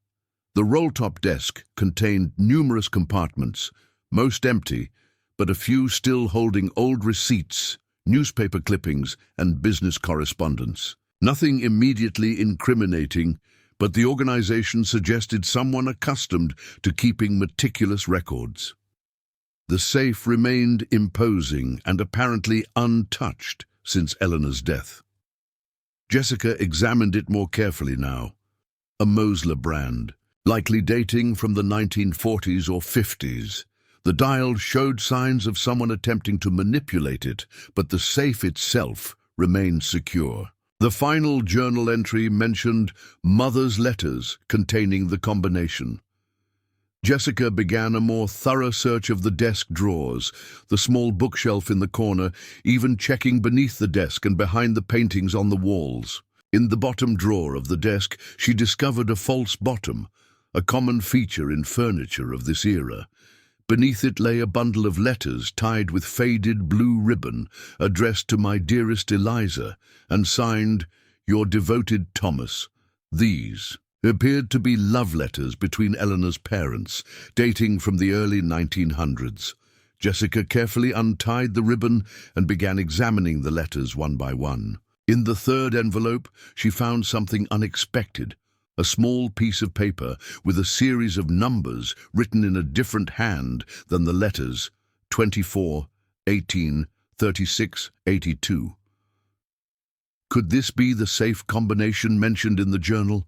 Speaker 1: The roll-top desk contained numerous compartments, most empty, but a few still holding old receipts, newspaper clippings, and business correspondence. Nothing immediately incriminating, but the organization suggested someone accustomed to keeping meticulous records. The safe remained imposing and apparently untouched since Eleanor's death. Jessica examined it more carefully now. A Mosler brand, likely dating from the 1940s or 50s. The dial showed signs of someone attempting to manipulate it, but the safe itself remained secure. The final journal entry mentioned mother's letters containing the combination. Jessica began a more thorough search of the desk drawers, the small bookshelf in the corner, even checking beneath the desk and behind the paintings on the walls. In the bottom drawer of the desk, she discovered a false bottom, a common feature in furniture of this era. Beneath it lay a bundle of letters tied with faded blue ribbon, addressed to "My dearest Eliza," and signed, "Your devoted Thomas." These appeared to be love letters between Eleanor's parents, dating from the early 1900s. Jessica carefully untied the ribbon and began examining the letters one by one. In the third envelope, she found something unexpected. A small piece of paper with a series of numbers written in a different hand than the letters 24, 18, 36, 82. Could this be the safe combination mentioned in the journal?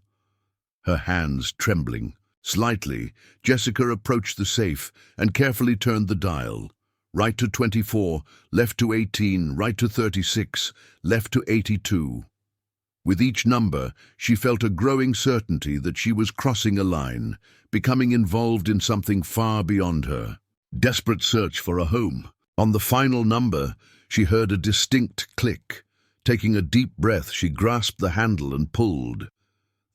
Speaker 1: Her hands trembling slightly, Jessica approached the safe and carefully turned the dial. Right to 24, left to 18, right to 36, left to 82. With each number, she felt a growing certainty that she was crossing a line, becoming involved in something far beyond her. Desperate search for a home. On the final number, she heard a distinct click. Taking a deep breath, she grasped the handle and pulled.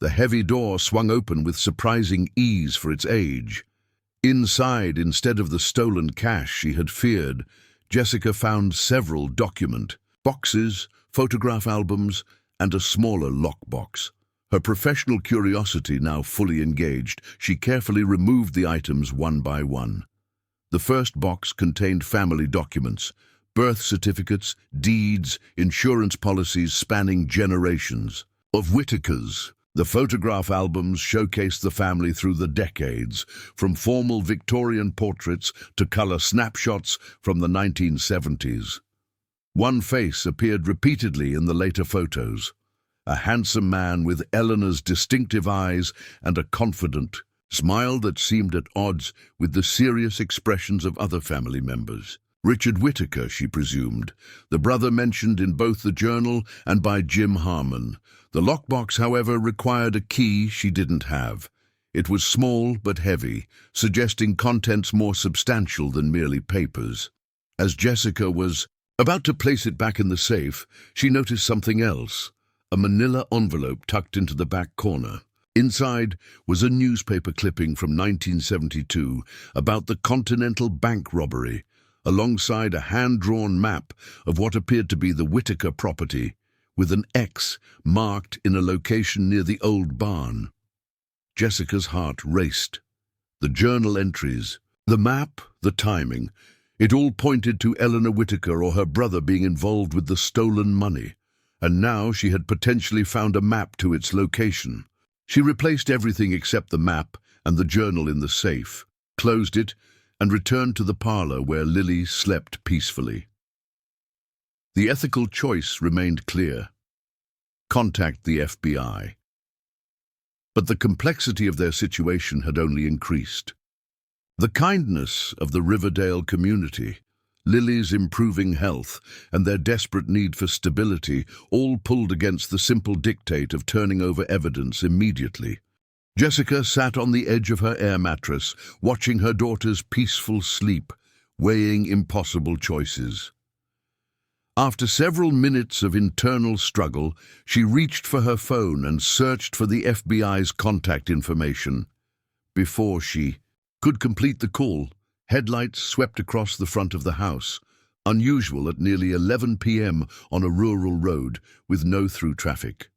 Speaker 1: The heavy door swung open with surprising ease for its age. Inside, instead of the stolen cash she had feared, Jessica found several document boxes, photograph albums, and a smaller lockbox. Her professional curiosity now fully engaged, she carefully removed the items one by one. The first box contained family documents, birth certificates, deeds, insurance policies spanning generations. Of Whittakers, the photograph albums showcased the family through the decades, from formal Victorian portraits to color snapshots from the 1970s. One face appeared repeatedly in the later photos, a handsome man with Eleanor's distinctive eyes and a confident smile that seemed at odds with the serious expressions of other family members. Richard Whittaker, she presumed, the brother mentioned in both the journal and by Jim Harmon. The lockbox, however, required a key she didn't have. It was small but heavy, suggesting contents more substantial than merely papers. As Jessica was about to place it back in the safe, she noticed something else, a manila envelope tucked into the back corner. Inside was a newspaper clipping from 1972 about the Continental Bank robbery, alongside a hand-drawn map of what appeared to be the Whittaker property, with an X marked in a location near the old barn. Jessica's heart raced. The journal entries, the map, the timing, it all pointed to Eleanor Whittaker or her brother being involved with the stolen money, and now she had potentially found a map to its location. She replaced everything except the map and the journal in the safe, closed it, and returned to the parlor where Lily slept peacefully. The ethical choice remained clear. Contact the FBI. But the complexity of their situation had only increased. The kindness of the Riverdale community, Lily's improving health, and their desperate need for stability all pulled against the simple dictate of turning over evidence immediately. Jessica sat on the edge of her air mattress, watching her daughter's peaceful sleep, weighing impossible choices. After several minutes of internal struggle, she reached for her phone and searched for the FBI's contact information. Before she could complete the call, headlights swept across the front of the house, unusual at nearly 11 p.m. on a rural road with no through traffic.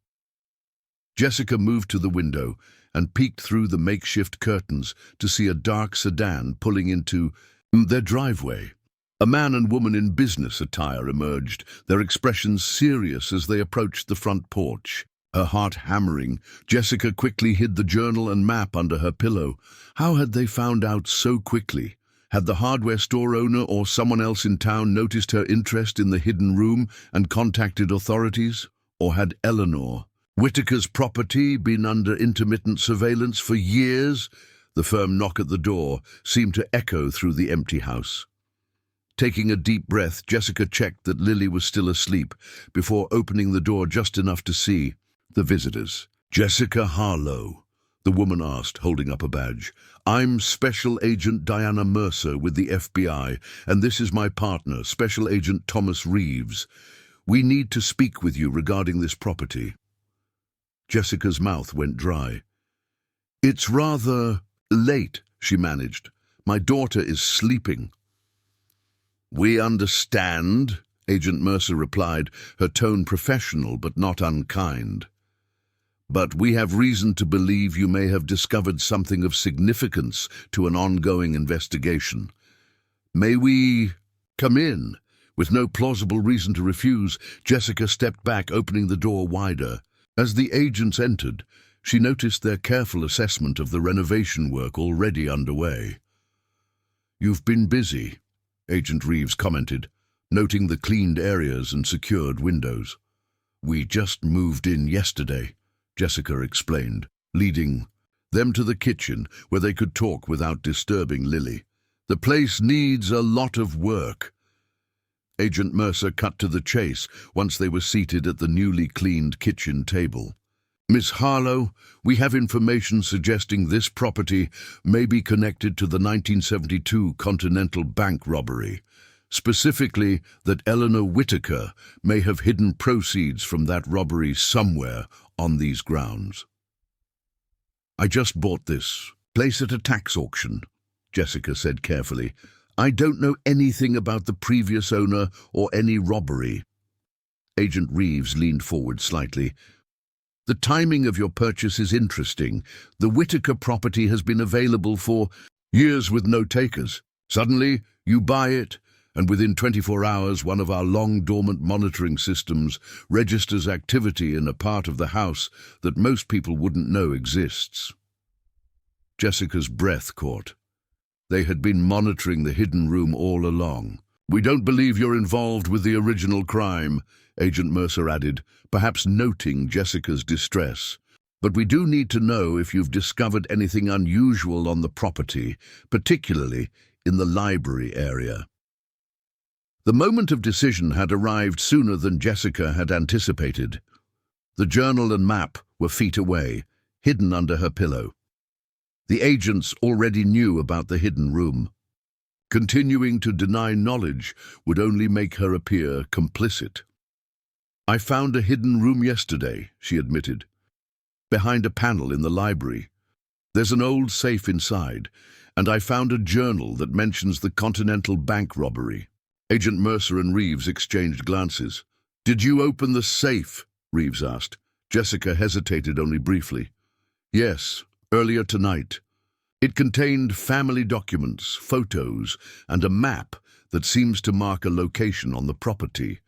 Speaker 1: Jessica moved to the window and peeked through the makeshift curtains to see a dark sedan pulling into their driveway. A man and woman in business attire emerged, their expressions serious as they approached the front porch. Her heart hammering, Jessica quickly hid the journal and map under her pillow. How had they found out so quickly? Had the hardware store owner or someone else in town noticed her interest in the hidden room and contacted authorities? Or had Eleanor Whittaker's property been under intermittent surveillance for years? The firm knock at the door seemed to echo through the empty house. Taking a deep breath, Jessica checked that Lily was still asleep before opening the door just enough to see the visitors. "Jessica Harlow," the woman asked, holding up a badge. "I'm Special Agent Diana Mercer with the FBI, and this is my partner, Special Agent Thomas Reeves. We need to speak with you regarding this property." Jessica's mouth went dry. "It's rather late," she managed. "My daughter is sleeping." "We understand," Agent Mercer replied, her tone professional but not unkind. "But we have reason to believe you may have discovered something of significance to an ongoing investigation. May we come in?" With no plausible reason to refuse, Jessica stepped back, opening the door wider. As the agents entered, she noticed their careful assessment of the renovation work already underway. "You've been busy," Agent Reeves commented, noting the cleaned areas and secured windows. "We just moved in yesterday," Jessica explained, leading them to the kitchen where they could talk without disturbing Lily. "The place needs a lot of work." Agent Mercer cut to the chase once they were seated at the newly cleaned kitchen table. "Miss Harlow, we have information suggesting this property may be connected to the 1972 Continental Bank robbery, specifically that Eleanor Whittaker may have hidden proceeds from that robbery somewhere on these grounds." "I just bought this place at a tax auction," Jessica said carefully. "I don't know anything about the previous owner or any robbery." Agent Reeves leaned forward slightly. "The timing of your purchase is interesting. The Whittaker property has been available for years with no takers. Suddenly, you buy it, and within 24 hours, one of our long-dormant monitoring systems registers activity in a part of the house that most people wouldn't know exists." Jessica's breath caught. They had been monitoring the hidden room all along. "We don't believe you're involved with the original crime," Agent Mercer added, perhaps noting Jessica's distress. "But we do need to know if you've discovered anything unusual on the property, particularly in the library area." The moment of decision had arrived sooner than Jessica had anticipated. The journal and map were feet away, hidden under her pillow. The agents already knew about the hidden room. Continuing to deny knowledge would only make her appear complicit. "I found a hidden room yesterday," she admitted. "Behind a panel in the library. There's an old safe inside, and I found a journal that mentions the Continental Bank robbery." Agent Mercer and Reeves exchanged glances. "Did you open the safe?" Reeves asked. Jessica hesitated only briefly. "Yes, earlier tonight. It contained family documents, photos, and a map that seems to mark a location on the property."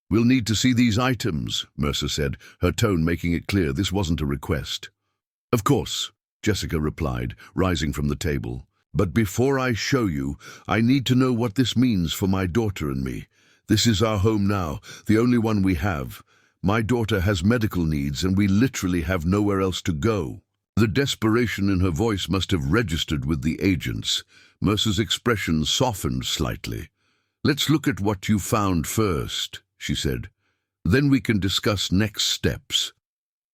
Speaker 1: "We'll need to see these items," Mercer said, her tone making it clear this wasn't a request. "Of course," Jessica replied, rising from the table. "But before I show you, I need to know what this means for my daughter and me. This is our home now, the only one we have. My daughter has medical needs and we literally have nowhere else to go." The desperation in her voice must have registered with the agents. Mercer's expression softened slightly. "Let's look at what you found first," she said. "Then we can discuss next steps."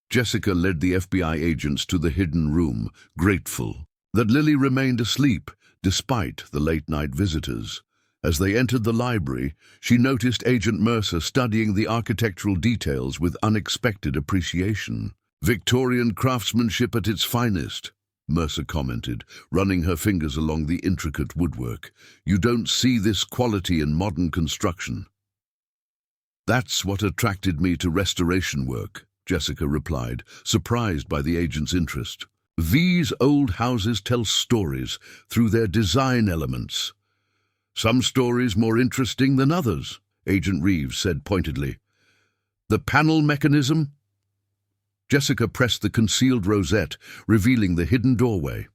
Speaker 1: Jessica led the FBI agents to the hidden room, grateful that Lily remained asleep despite the late-night visitors. As they entered the library, she noticed Agent Mercer studying the architectural details with unexpected appreciation. "Victorian craftsmanship at its finest," Mercer commented, running her fingers along the intricate woodwork. "You don't see this quality in modern construction." "That's what attracted me to restoration work," Jessica replied, surprised by the agent's interest. "These old houses tell stories through their design elements. Some stories more interesting than others," Agent Reeves said pointedly. "The panel mechanism?" Jessica pressed the concealed rosette, revealing the hidden doorway.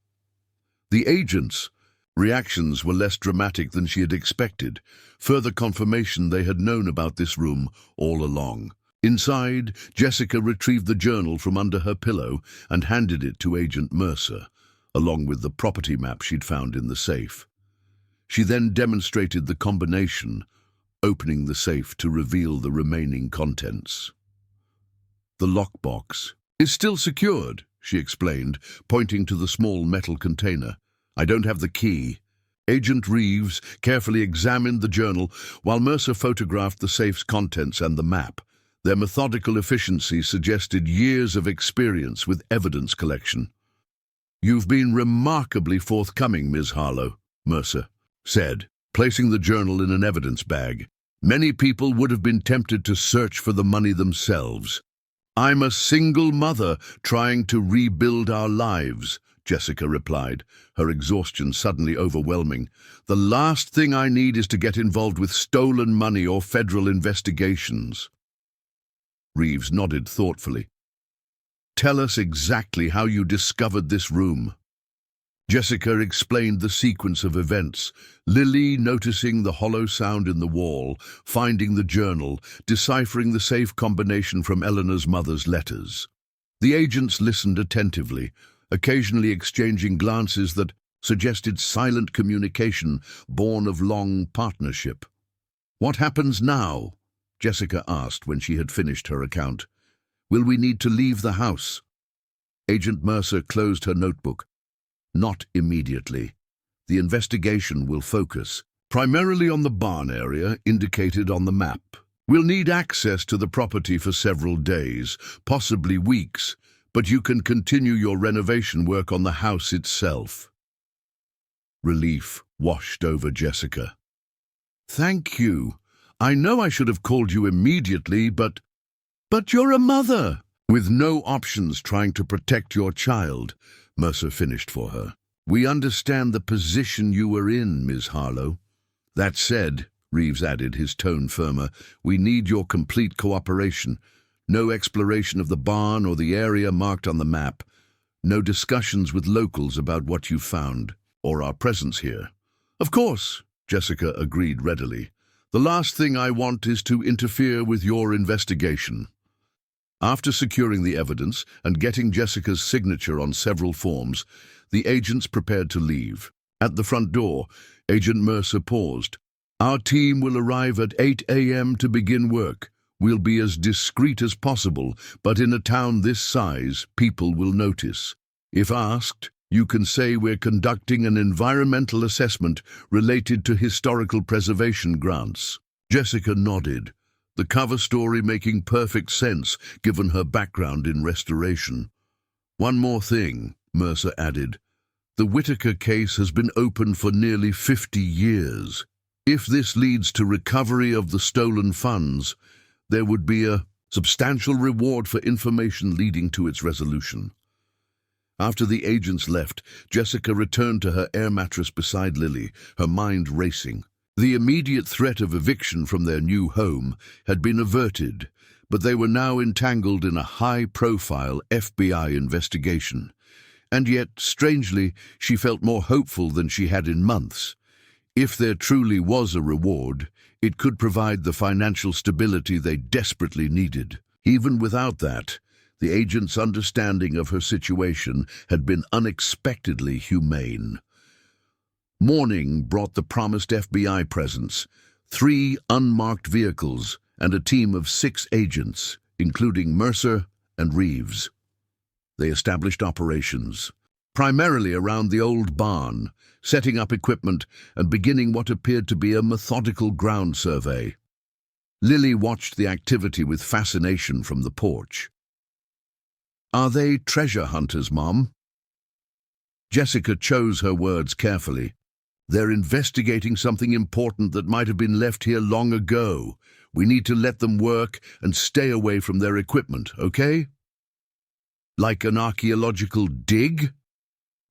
Speaker 1: The agents' reactions were less dramatic than she had expected, further confirmation they had known about this room all along. Inside, Jessica retrieved the journal from under her pillow and handed it to Agent Mercer, along with the property map she'd found in the safe. She then demonstrated the combination, opening the safe to reveal the remaining contents. "The lockbox is still secured," she explained, pointing to the small metal container. "I don't have the key." Agent Reeves carefully examined the journal while Mercer photographed the safe's contents and the map. Their methodical efficiency suggested years of experience with evidence collection. "You've been remarkably forthcoming, Ms. Harlow," Mercer said, placing the journal in an evidence bag. "Many people would have been tempted to search for the money themselves." "I'm a single mother trying to rebuild our lives," Jessica replied, her exhaustion suddenly overwhelming. "The last thing I need is to get involved with stolen money or federal investigations." Reeves nodded thoughtfully. "Tell us exactly how you discovered this room." Jessica explained the sequence of events, Lily noticing the hollow sound in the wall, finding the journal, deciphering the safe combination from Eleanor's mother's letters. The agents listened attentively, occasionally exchanging glances that suggested silent communication born of long partnership. "What happens now?" Jessica asked when she had finished her account. "Will we need to leave the house?" Agent Mercer closed her notebook. "Not immediately. The investigation will focus primarily on the barn area indicated on the map. We'll need access to the property for several days, possibly weeks, but you can continue your renovation work on the house itself." Relief washed over Jessica. "Thank you. I know I should have called you immediately, but you're a mother with no options trying to protect your child," Mercer finished for her. "We understand the position you were in, Ms. Harlow. That said," Reeves added, his tone firmer, "we need your complete cooperation. No exploration of the barn or the area marked on the map. No discussions with locals about what you found or our presence here." "Of course," Jessica agreed readily. "The last thing I want is to interfere with your investigation." After securing the evidence and getting Jessica's signature on several forms, the agents prepared to leave. At the front door, Agent Mercer paused. Our team will arrive at 8 a.m. to begin work. We'll be as discreet as possible, but in a town this size, people will notice. If asked, you can say we're conducting an environmental assessment related to historical preservation grants. Jessica nodded, the cover story making perfect sense given her background in restoration. One more thing, Mercer added. The Whitaker case has been open for nearly 50 years. If this leads to recovery of the stolen funds, there would be a substantial reward for information leading to its resolution. After the agents left, Jessica returned to her air mattress beside Lily, her mind racing. The immediate threat of eviction from their new home had been averted, but they were now entangled in a high-profile FBI investigation. And yet, strangely, she felt more hopeful than she had in months. If there truly was a reward, it could provide the financial stability they desperately needed. Even without that, the agent's understanding of her situation had been unexpectedly humane. Morning brought the promised FBI presence, 3 unmarked vehicles, and a team of 6 agents, including Mercer and Reeves. They established operations, primarily around the old barn, setting up equipment and beginning what appeared to be a methodical ground survey. Lily watched the activity with fascination from the porch. "Are they treasure hunters, Mom?" Jessica chose her words carefully. "They're investigating something important that might have been left here long ago. We need to let them work and stay away from their equipment, okay?" "Like an archaeological dig?"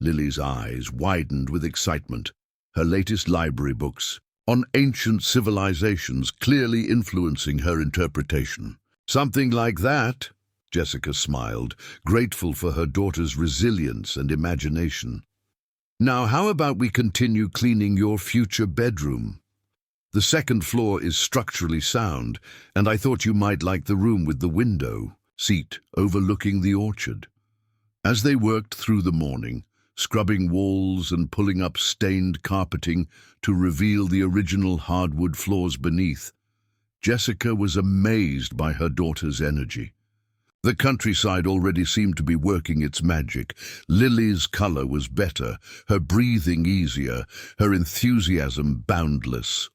Speaker 1: Lily's eyes widened with excitement. Her latest library books on ancient civilizations clearly influencing her interpretation. "Something like that," Jessica smiled, grateful for her daughter's resilience and imagination. "Now, how about we continue cleaning your future bedroom? The second floor is structurally sound, and I thought you might like the room with the window seat overlooking the orchard." As they worked through the morning, scrubbing walls and pulling up stained carpeting to reveal the original hardwood floors beneath, Jessica was amazed by her daughter's energy. The countryside already seemed to be working its magic. Lily's color was better, her breathing easier, her enthusiasm boundless.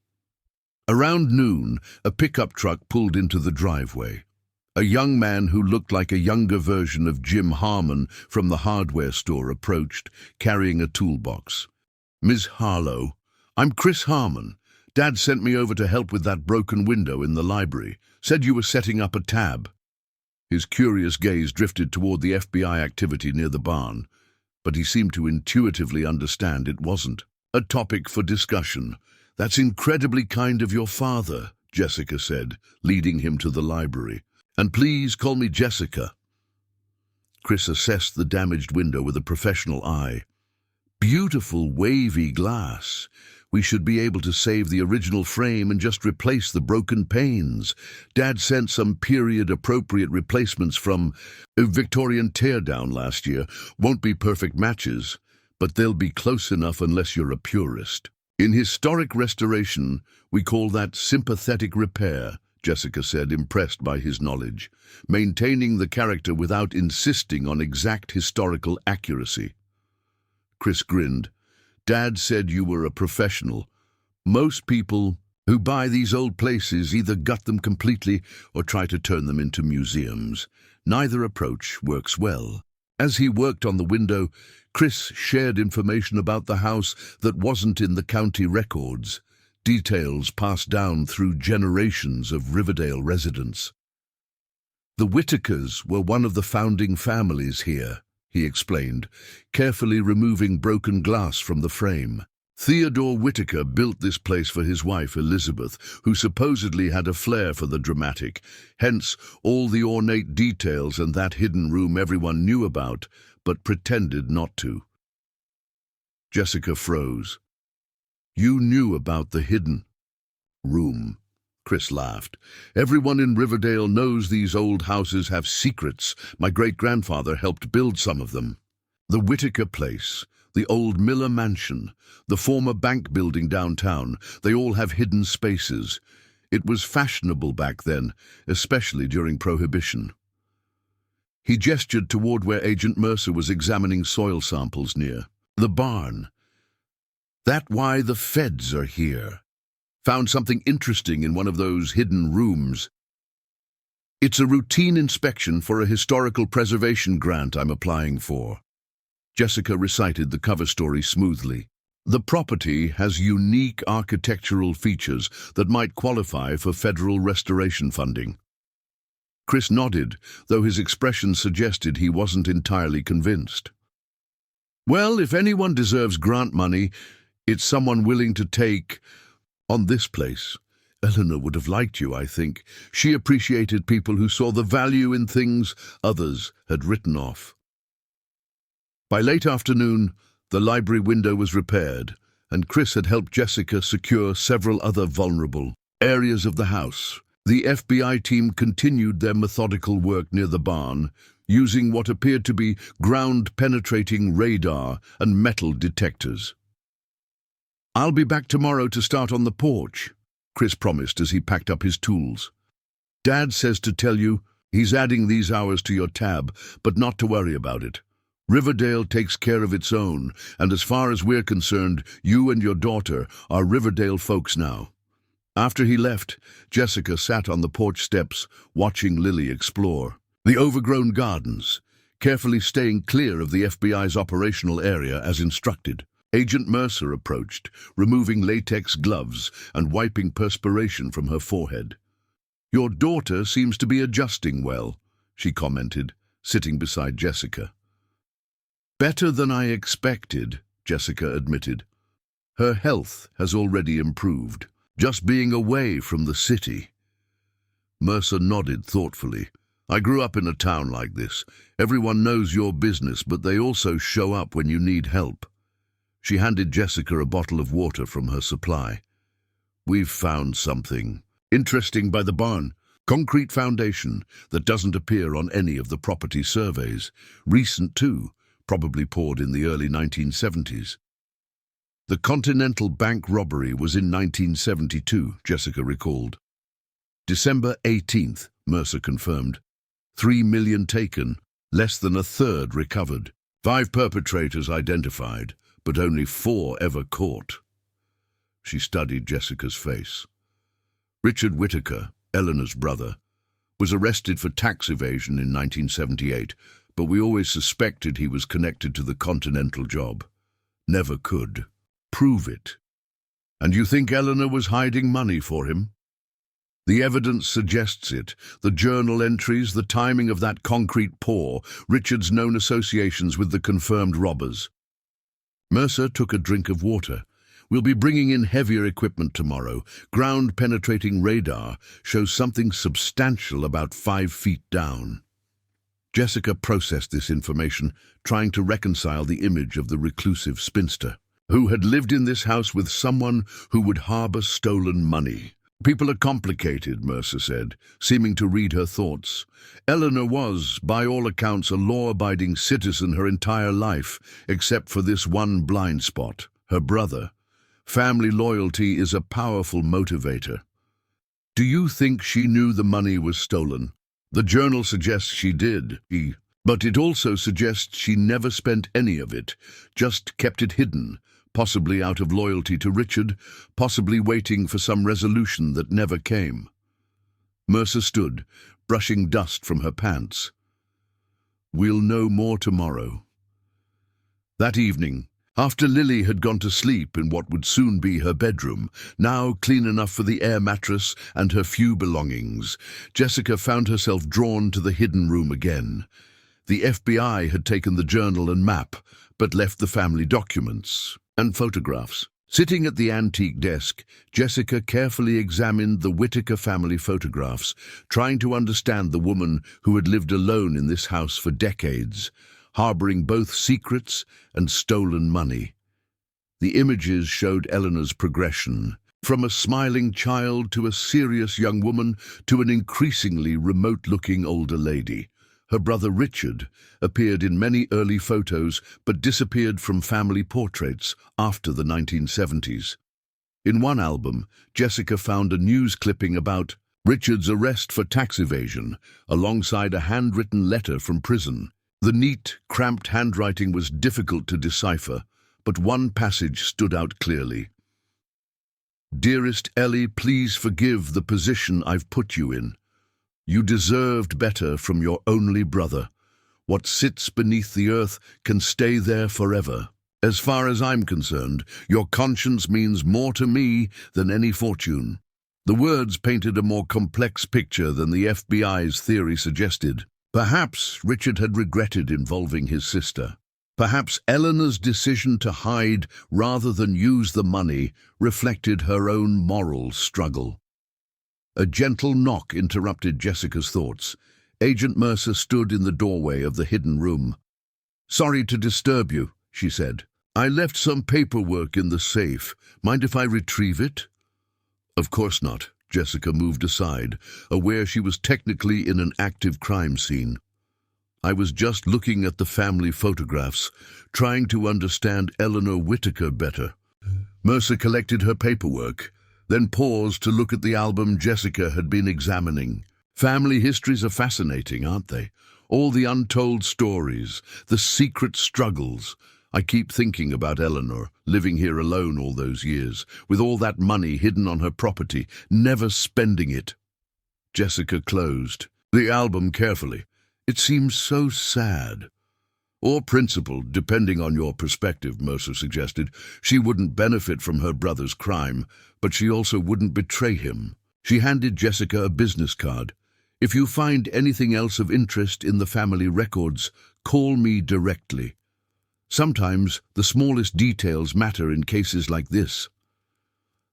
Speaker 1: Around noon, a pickup truck pulled into the driveway. A young man who looked like a younger version of Jim Harmon from the hardware store approached, carrying a toolbox. "Ms. Harlow, I'm Chris Harmon. Dad sent me over to help with that broken window in the library. Said you were setting up a tab." His curious gaze drifted toward the FBI activity near the barn, but he seemed to intuitively understand it wasn't a topic for discussion. "That's incredibly kind of your father," Jessica said, leading him to the library. "And please call me Jessica." Chris assessed the damaged window with a professional eye. "Beautiful wavy glass. We should be able to save the original frame and just replace the broken panes. Dad sent some period-appropriate replacements from a Victorian teardown last year. Won't be perfect matches, but they'll be close enough unless you're a purist. In historic restoration, we call that sympathetic repair," Jessica said, impressed by his knowledge, "maintaining the character without insisting on exact historical accuracy." Chris grinned. "Dad said you were a professional. Most people who buy these old places either gut them completely or try to turn them into museums. Neither approach works well." As he worked on the window, Chris shared information about the house that wasn't in the county records, details passed down through generations of Riverdale residents. "The Whitakers were one of the founding families here," he explained, carefully removing broken glass from the frame. "Theodore Whitaker built this place for his wife Elizabeth, who supposedly had a flair for the dramatic, hence all the ornate details and that hidden room everyone knew about, but pretended not to." Jessica froze. "You knew about the hidden room?" Chris laughed. "Everyone in Riverdale knows these old houses have secrets. My great-grandfather helped build some of them. The Whitaker place, The old Miller Mansion, the former bank building downtown, they all have hidden spaces. It was fashionable back then, especially during Prohibition. He gestured toward where Agent Mercer was examining soil samples near. The barn. That's why the feds are here. Found something interesting in one of those hidden rooms. It's a routine inspection for a historical preservation grant I'm applying for. Jessica recited the cover story smoothly. The property has unique architectural features that might qualify for federal restoration funding. Chris nodded, though his expression suggested he wasn't entirely convinced. Well, if anyone deserves grant money, it's someone willing to take on this place. Eleanor would have liked you, I think. She appreciated people who saw the value in things others had written off. By late afternoon, the library window was repaired, and Chris had helped Jessica secure several other vulnerable areas of the house. The FBI team continued their methodical work near the barn, using what appeared to be ground-penetrating radar and metal detectors. I'll be back tomorrow to start on the porch, Chris promised as he packed up his tools. Dad says to tell you he's adding these hours to your tab, but not to worry about it. Riverdale takes care of its own, and as far as we're concerned, you and your daughter are Riverdale folks now. After he left, Jessica sat on the porch steps, watching Lily explore the overgrown gardens, carefully staying clear of the FBI's operational area as instructed. Agent Mercer approached, removing latex gloves and wiping perspiration from her forehead. Your daughter seems to be adjusting well, she commented, sitting beside Jessica. Better than I expected, Jessica admitted. Her health has already improved, just being away from the city. Mercer nodded thoughtfully. I grew up in a town like this. Everyone knows your business, but they also show up when you need help. She handed Jessica a bottle of water from her supply. We've found something interesting by the barn. Concrete foundation that doesn't appear on any of the property surveys. Recent too, probably poured in the early 1970s. The Continental Bank robbery was in 1972, Jessica recalled. December 18th, Mercer confirmed. 3 million taken, less than a third recovered. 5 perpetrators identified, but only 4 ever caught. She studied Jessica's face. Richard Whitaker, Eleanor's brother, was arrested for tax evasion in 1978, but we always suspected he was connected to the Continental job. Never could prove it. And you think Eleanor was hiding money for him? The evidence suggests it. The journal entries, the timing of that concrete pour, Richard's known associations with the confirmed robbers. Mercer took a drink of water. We'll be bringing in heavier equipment tomorrow. Ground-penetrating radar shows something substantial about 5 feet down. Jessica processed this information, trying to reconcile the image of the reclusive spinster, who had lived in this house with someone who would harbor stolen money. People are complicated, Mercer said, seeming to read her thoughts. Eleanor was, by all accounts, a law-abiding citizen her entire life, except for this one blind spot, her brother. Family loyalty is a powerful motivator. Do you think she knew the money was stolen? The journal suggests she did, but it also suggests she never spent any of it, just kept it hidden, possibly out of loyalty to Richard, possibly waiting for some resolution that never came. Mercer stood, brushing dust from her pants. We'll know more tomorrow. That evening, after Lily had gone to sleep in what would soon be her bedroom, now clean enough for the air mattress and her few belongings, Jessica found herself drawn to the hidden room again. The FBI had taken the journal and map, but left the family documents and photographs. Sitting at the antique desk, Jessica carefully examined the Whitaker family photographs, trying to understand the woman who had lived alone in this house for decades, harboring both secrets and stolen money. The images showed Eleanor's progression, from a smiling child to a serious young woman to an increasingly remote-looking older lady. Her brother Richard appeared in many early photos but disappeared from family portraits after the 1970s. In one album, Jessica found a news clipping about Richard's arrest for tax evasion, alongside a handwritten letter from prison. The neat, cramped handwriting was difficult to decipher, but one passage stood out clearly. "Dearest Ellie, please forgive the position I've put you in. You deserved better from your only brother. What sits beneath the earth can stay there forever. As far as I'm concerned, your conscience means more to me than any fortune." The words painted a more complex picture than the FBI's theory suggested. Perhaps Richard had regretted involving his sister. Perhaps Eleanor's decision to hide rather than use the money reflected her own moral struggle. A gentle knock interrupted Jessica's thoughts. Agent Mercer stood in the doorway of the hidden room. "Sorry to disturb you," she said. "I left some paperwork in the safe. Mind if I retrieve it?" "Of course not." Jessica moved aside, aware she was technically in an active crime scene. "I was just looking at the family photographs, trying to understand Eleanor Whitaker better." Mercer collected her paperwork, then paused to look at the album Jessica had been examining. Family histories are fascinating, aren't they? All the untold stories, the secret struggles. I keep thinking about Eleanor, living here alone all those years, with all that money hidden on her property, never spending it. Jessica closed the album carefully. "It seems so sad." "Or principled, depending on your perspective," Mercer suggested. "She wouldn't benefit from her brother's crime, but she also wouldn't betray him." She handed Jessica a business card. "If you find anything else of interest in the family records, call me directly. Sometimes the smallest details matter in cases like this."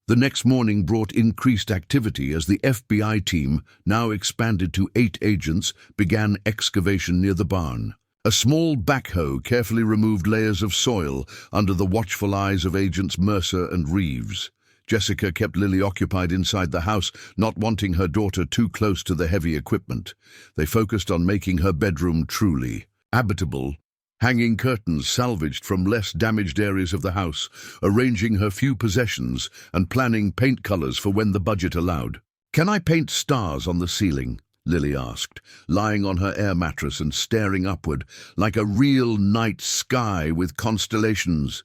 Speaker 1: The next morning brought increased activity as the FBI team, now expanded to 8 agents, began excavation near the barn. A small backhoe carefully removed layers of soil under the watchful eyes of Agents Mercer and Reeves. Jessica kept Lily occupied inside the house, not wanting her daughter too close to the heavy equipment. They focused on making her bedroom truly habitable, hanging curtains salvaged from less damaged areas of the house, arranging her few possessions, and planning paint colors for when the budget allowed. "Can I paint stars on the ceiling?" Lily asked, lying on her air mattress and staring upward, like a real night sky with constellations.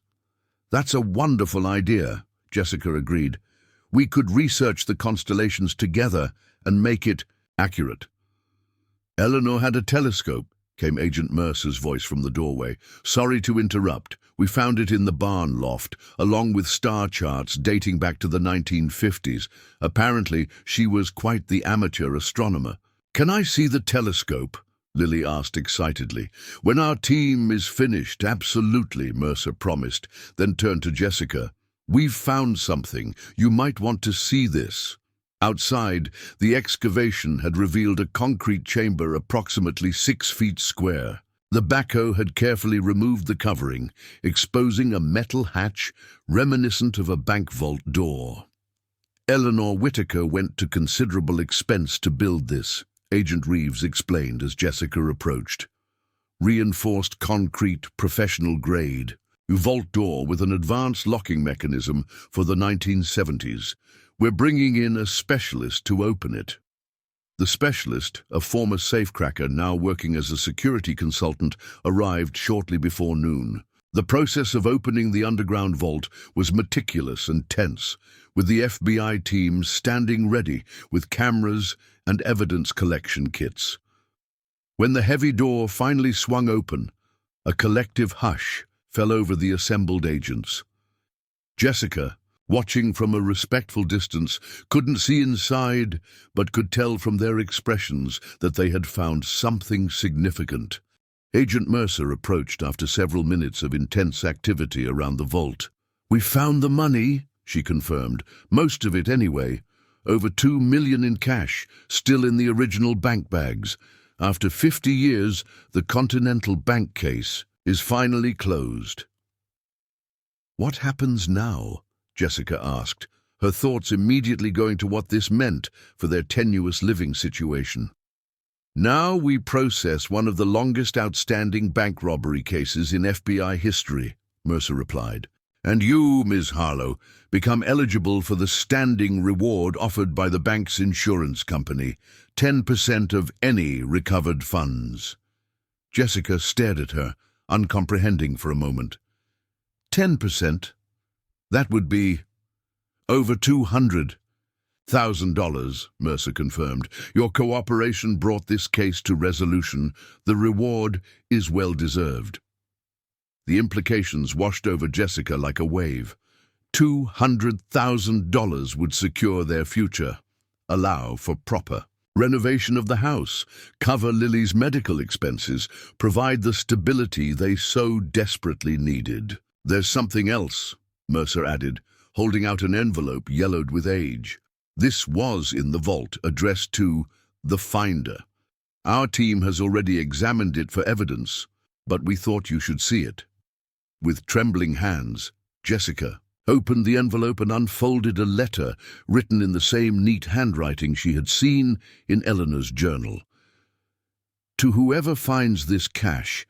Speaker 1: "That's a wonderful idea," Jessica agreed. "We could research the constellations together and make it accurate." "Eleanor had a telescope," came Agent Mercer's voice from the doorway. "Sorry to interrupt. We found it in the barn loft, along with star charts dating back to the 1950s. Apparently, she was quite the amateur astronomer." "Can I see the telescope?" Lily asked excitedly. "When our team is finished, absolutely," Mercer promised, then turned to Jessica. "We've found something. You might want to see this." Outside, the excavation had revealed a concrete chamber approximately 6 feet square. The backhoe had carefully removed the covering, exposing a metal hatch reminiscent of a bank vault door. "Eleanor Whitaker went to considerable expense to build this," Agent Reeves explained as Jessica approached. "Reinforced concrete, professional grade. Vault door with an advanced locking mechanism for the 1970s. We're bringing in a specialist to open it." The specialist, a former safecracker now working as a security consultant, arrived shortly before noon. The process of opening the underground vault was meticulous and tense, with the FBI team standing ready with cameras and evidence collection kits. When the heavy door finally swung open, a collective hush fell over the assembled agents. Jessica, watching from a respectful distance, couldn't see inside, but could tell from their expressions that they had found something significant. Agent Mercer approached after several minutes of intense activity around the vault. "We found the money," she confirmed. "Most of it anyway. Over $2 million in cash, still in the original bank bags. After 50 years, the Continental Bank case is finally closed." "What happens now?" Jessica asked, her thoughts immediately going to what this meant for their tenuous living situation. Now we process one of the longest outstanding bank robbery cases in FBI history, Mercer replied. And you, Ms. Harlow, become eligible for the standing reward offered by the bank's insurance company, 10% of any recovered funds. Jessica stared at her, uncomprehending for a moment. 10%? That would be over $200,000, Mercer confirmed. Your cooperation brought this case to resolution. The reward is well deserved. The implications washed over Jessica like a wave. $200,000 would secure their future, allow for proper renovation of the house, cover Lily's medical expenses, provide the stability they so desperately needed. There's something else, Mercer added, holding out an envelope yellowed with age. This was in the vault, addressed to the finder. Our team has already examined it for evidence, but we thought you should see it. With trembling hands, Jessica opened the envelope and unfolded a letter written in the same neat handwriting she had seen in Eleanor's journal. To whoever finds this cash,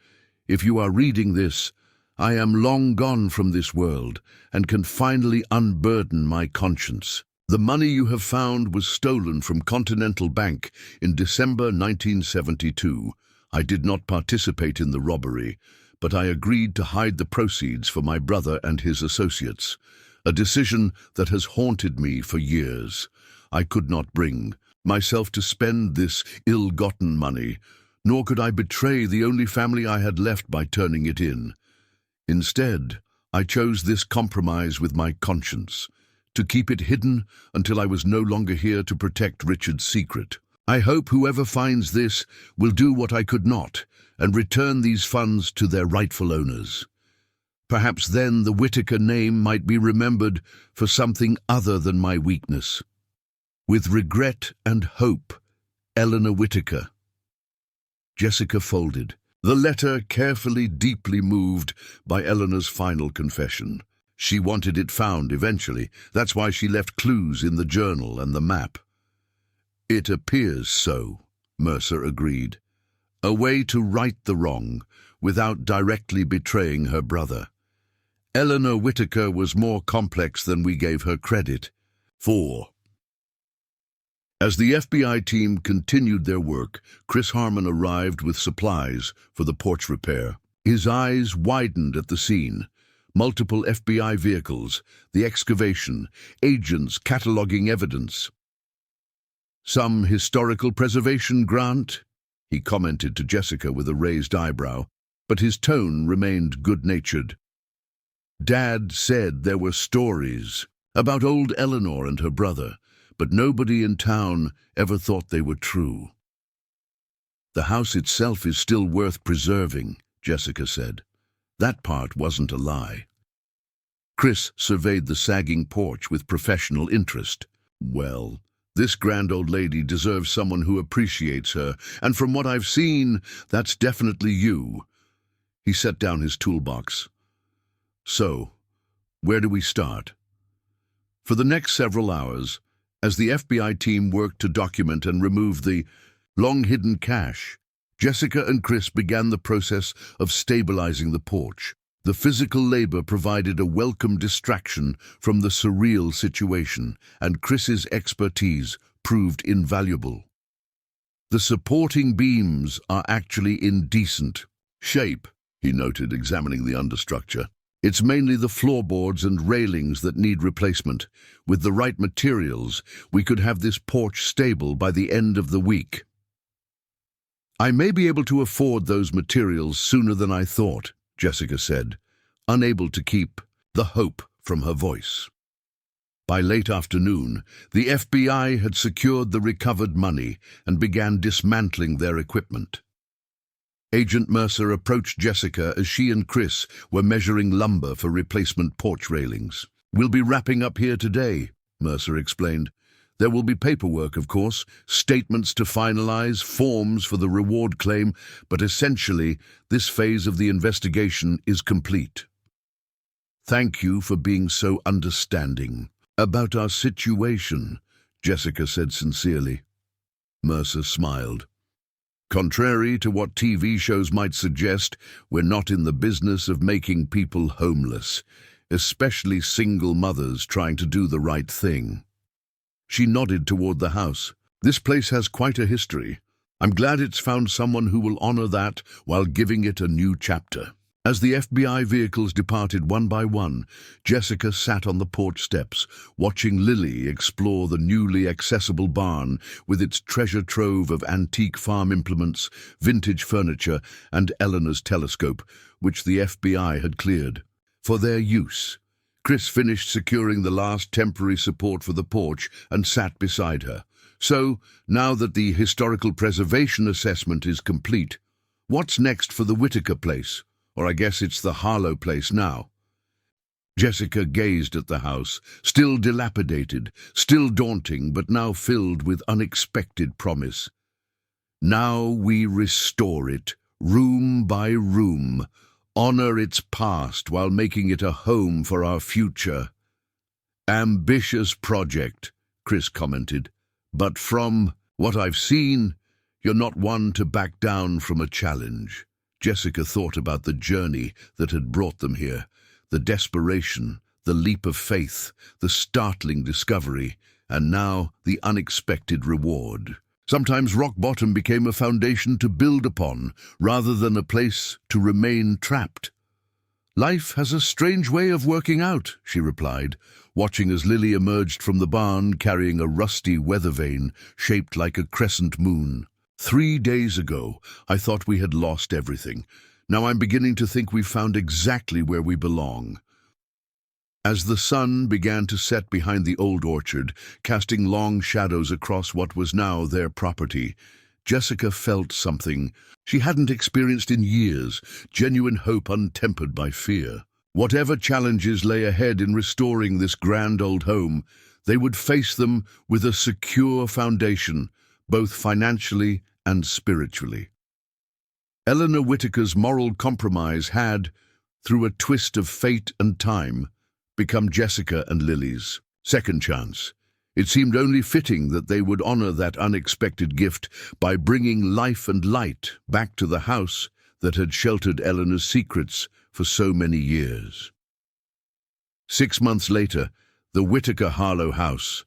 Speaker 1: if you are reading this, I am long gone from this world and can finally unburden my conscience. The money you have found was stolen from Continental Bank in December 1972. I did not participate in the robbery, but I agreed to hide the proceeds for my brother and his associates, a decision that has haunted me for years. I could not bring myself to spend this ill-gotten money, nor could I betray the only family I had left by turning it in. Instead, I chose this compromise with my conscience, to keep it hidden until I was no longer here to protect Richard's secret. I hope whoever finds this will do what I could not, and return these funds to their rightful owners. Perhaps then the Whittaker name might be remembered for something other than my weakness. With regret and hope, Eleanor Whittaker. Jessica folded the letter, carefully, deeply moved by Eleanor's final confession. She wanted it found eventually. That's why she left clues in the journal and the map. It appears so, Mercer agreed. A way to right the wrong without directly betraying her brother. Eleanor Whittaker was more complex than we gave her credit for. As the FBI team continued their work, Chris Harmon arrived with supplies for the porch repair. His eyes widened at the scene. Multiple FBI vehicles, the excavation, agents cataloging evidence. Some historical preservation grant, he commented to Jessica with a raised eyebrow, but his tone remained good-natured. Dad said there were stories about old Eleanor and her brother, but nobody in town ever thought they were true. The house itself is still worth preserving, Jessica said. That part wasn't a lie. Chris surveyed the sagging porch with professional interest. Well, this grand old lady deserves someone who appreciates her, and from what I've seen, that's definitely you. He set down his toolbox. So, where do we start? For the next several hours, as the FBI team worked to document and remove the long-hidden cash, Jessica and Chris began the process of stabilizing the porch. The physical labor provided a welcome distraction from the surreal situation, and Chris's expertise proved invaluable. The supporting beams are actually in decent shape, he noted, examining the understructure. It's mainly the floorboards and railings that need replacement. With the right materials, we could have this porch stable by the end of the week. I may be able to afford those materials sooner than I thought, Jessica said, unable to keep the hope from her voice. By late afternoon, the FBI had secured the recovered money and began dismantling their equipment. Agent Mercer approached Jessica as she and Chris were measuring lumber for replacement porch railings. We'll be wrapping up here today, Mercer explained. There will be paperwork, of course, statements to finalize, forms for the reward claim, but essentially, this phase of the investigation is complete. Thank you for being so understanding about our situation, Jessica said sincerely. Mercer smiled. Contrary to what TV shows might suggest, we're not in the business of making people homeless, especially single mothers trying to do the right thing. She nodded toward the house. This place has quite a history. I'm glad it's found someone who will honor that while giving it a new chapter. As the FBI vehicles departed one by one, Jessica sat on the porch steps, watching Lily explore the newly accessible barn with its treasure trove of antique farm implements, vintage furniture, and Eleanor's telescope, which the FBI had cleared. For their use, Chris finished securing the last temporary support for the porch and sat beside her. So, now that the historical preservation assessment is complete, what's next for the Whitaker place? Or I guess it's the Harlow place now. Jessica gazed at the house, still dilapidated, still daunting, but now filled with unexpected promise. Now we restore it, room by room, honor its past while making it a home for our future. Ambitious project, Chris commented, but from what I've seen, you're not one to back down from a challenge. Jessica thought about the journey that had brought them here, the desperation, the leap of faith, the startling discovery, and now the unexpected reward. Sometimes rock bottom became a foundation to build upon, rather than a place to remain trapped. Life has a strange way of working out, she replied, watching as Lily emerged from the barn carrying a rusty weather vane shaped like a crescent moon. 3 days ago, I thought we had lost everything. Now I'm beginning to think we've found exactly where we belong. As the sun began to set behind the old orchard, casting long shadows across what was now their property, Jessica felt something she hadn't experienced in years, genuine hope untempered by fear. Whatever challenges lay ahead in restoring this grand old home, they would face them with a secure foundation, both financially and spiritually. Eleanor Whitaker's moral compromise had, through a twist of fate and time, become Jessica and Lily's second chance. It seemed only fitting that they would honor that unexpected gift by bringing life and light back to the house that had sheltered Eleanor's secrets for so many years. 6 months later, the Whitaker Harlow house,